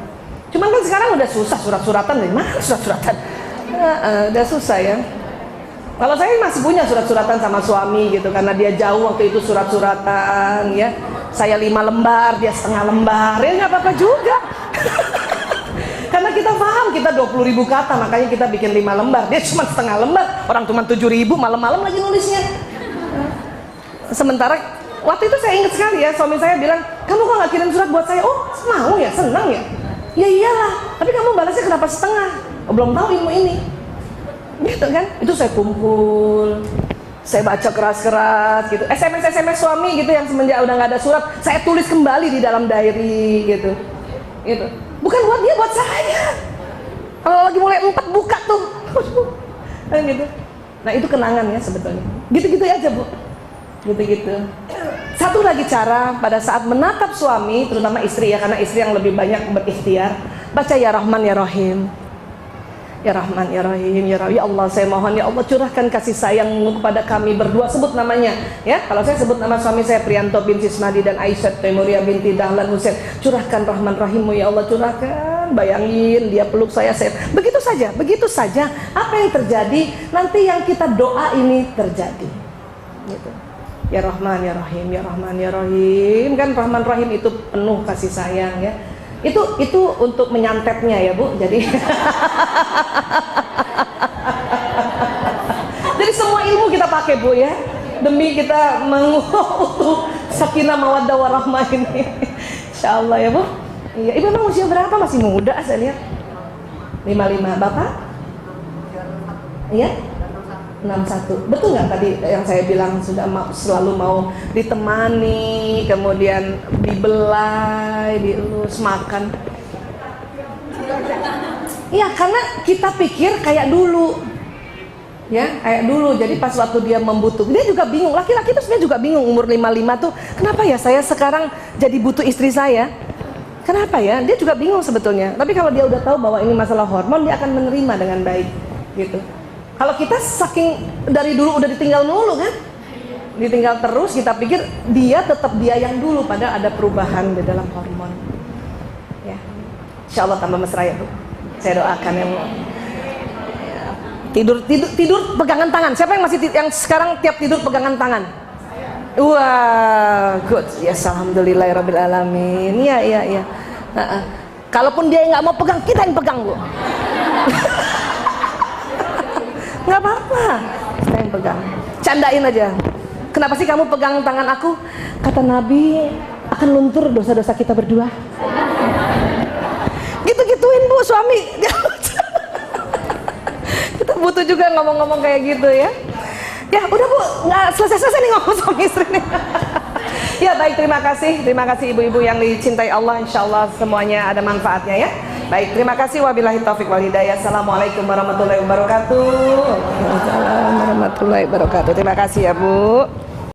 A: Cuman kan sekarang udah susah, surat-suratan dari mana surat-suratan? Udah susah ya. Kalau saya masih punya surat-suratan sama suami gitu, karena dia jauh waktu itu surat-suratan ya. Saya 5 lembar, dia setengah lembar, ya nggak apa-apa juga. Karena kita paham, kita 20.000 kata, makanya kita bikin 5 lembar. Dia cuma setengah lembar, orang cuma 7.000, malam-malam lagi nulisnya. Sementara Waktu itu saya ingat sekali ya, suami saya bilang, kamu kok nggak kirim surat buat saya? Oh, mau ya, senang ya. Ya iyalah, tapi kamu balasnya kenapa setengah? Oh, belum tahu ilmu ini. Gitu kan? Itu saya kumpul, saya baca keras-keras gitu. SMS suami gitu yang semenjak udah nggak ada surat, saya tulis kembali di dalam diary gitu. Gitu. Bukan buat dia, buat saya. Kalau lagi mulai 4 buka tuh. Gitu. Nah, itu kenangan ya sebetulnya. Gitu-gitu aja, Bu. Gitu-gitu. Satu lagi cara pada saat menatap suami, terutama istri ya, karena istri yang lebih banyak berikhtiar, baca ya Rahman ya Rahim. Ya Rahman ya Rahim, ya Rahim. Ya Allah, saya mohon ya Allah curahkan kasih sayang kepada kami berdua, sebut namanya ya. Kalau saya sebut nama suami saya Prianto bin Sismadi dan Aisyah Temuria binti Dahlan Husain, curahkan Rahman Rahimmu ya Allah, curahkan. Bayangin dia peluk saya begitu saja apa yang terjadi nanti yang kita doa ini terjadi gitu. Ya Rahman ya Rahim, ya Rahman ya Rahim, kan Rahman Rahim itu penuh kasih sayang ya. Itu untuk menyantetnya ya Bu. Jadi jadi semua ilmu kita pakai Bu ya, demi kita mengutuk sakinah mawaddah warahmah ini. Insyaallah ya Bu. Iya, Ibu memang usia berapa? Masih muda saya lihat. 55. Bapak? Iya? 61. Betul nggak tadi yang saya bilang sudah selalu mau ditemani, kemudian dibelai, dielus, makan? Iya, karena kita pikir kayak dulu. Ya, kayak dulu. Jadi pas waktu dia membutuhkan, dia juga bingung. Laki-laki itu sebenarnya juga bingung umur 55 tuh, kenapa ya saya sekarang jadi butuh istri saya? Kenapa ya? Dia juga bingung sebetulnya. Tapi kalau dia udah tahu bahwa ini masalah hormon, dia akan menerima dengan baik gitu. Kalau kita saking dari dulu udah ditinggal dulu kan, ditinggal terus, kita pikir dia tetap dia yang dulu, padahal ada perubahan di dalam hormon. Ya, Insya Allah tambah mesra ya Bu. Saya doakan yang tidur pegangan tangan. Siapa yang masih yang sekarang tiap tidur pegangan tangan? Wah, good. Yes, alhamdulillahirabbil alamin. Iya. Kalaupun dia nggak mau pegang, kita yang pegang Bu. Nggak apa-apa, kita yang pegang. Candain aja. Kenapa sih kamu pegang tangan aku? Kata Nabi, akan luntur dosa-dosa kita berdua. Gitu-gituin Bu suami. Kita butuh juga ngomong-ngomong kayak gitu ya. Ya udah Bu, nggak selesai-selesai nih ngomong suami istri nih. Ya baik, terima kasih ibu-ibu yang dicintai Allah. Insya Allah semuanya ada manfaatnya ya. Baik, terima kasih. Wabillahi taufiq wal hidayah. Assalamualaikum warahmatullahi wabarakatuh. Waalaikumsalam warahmatullahi wabarakatuh. Terima kasih ya Bu.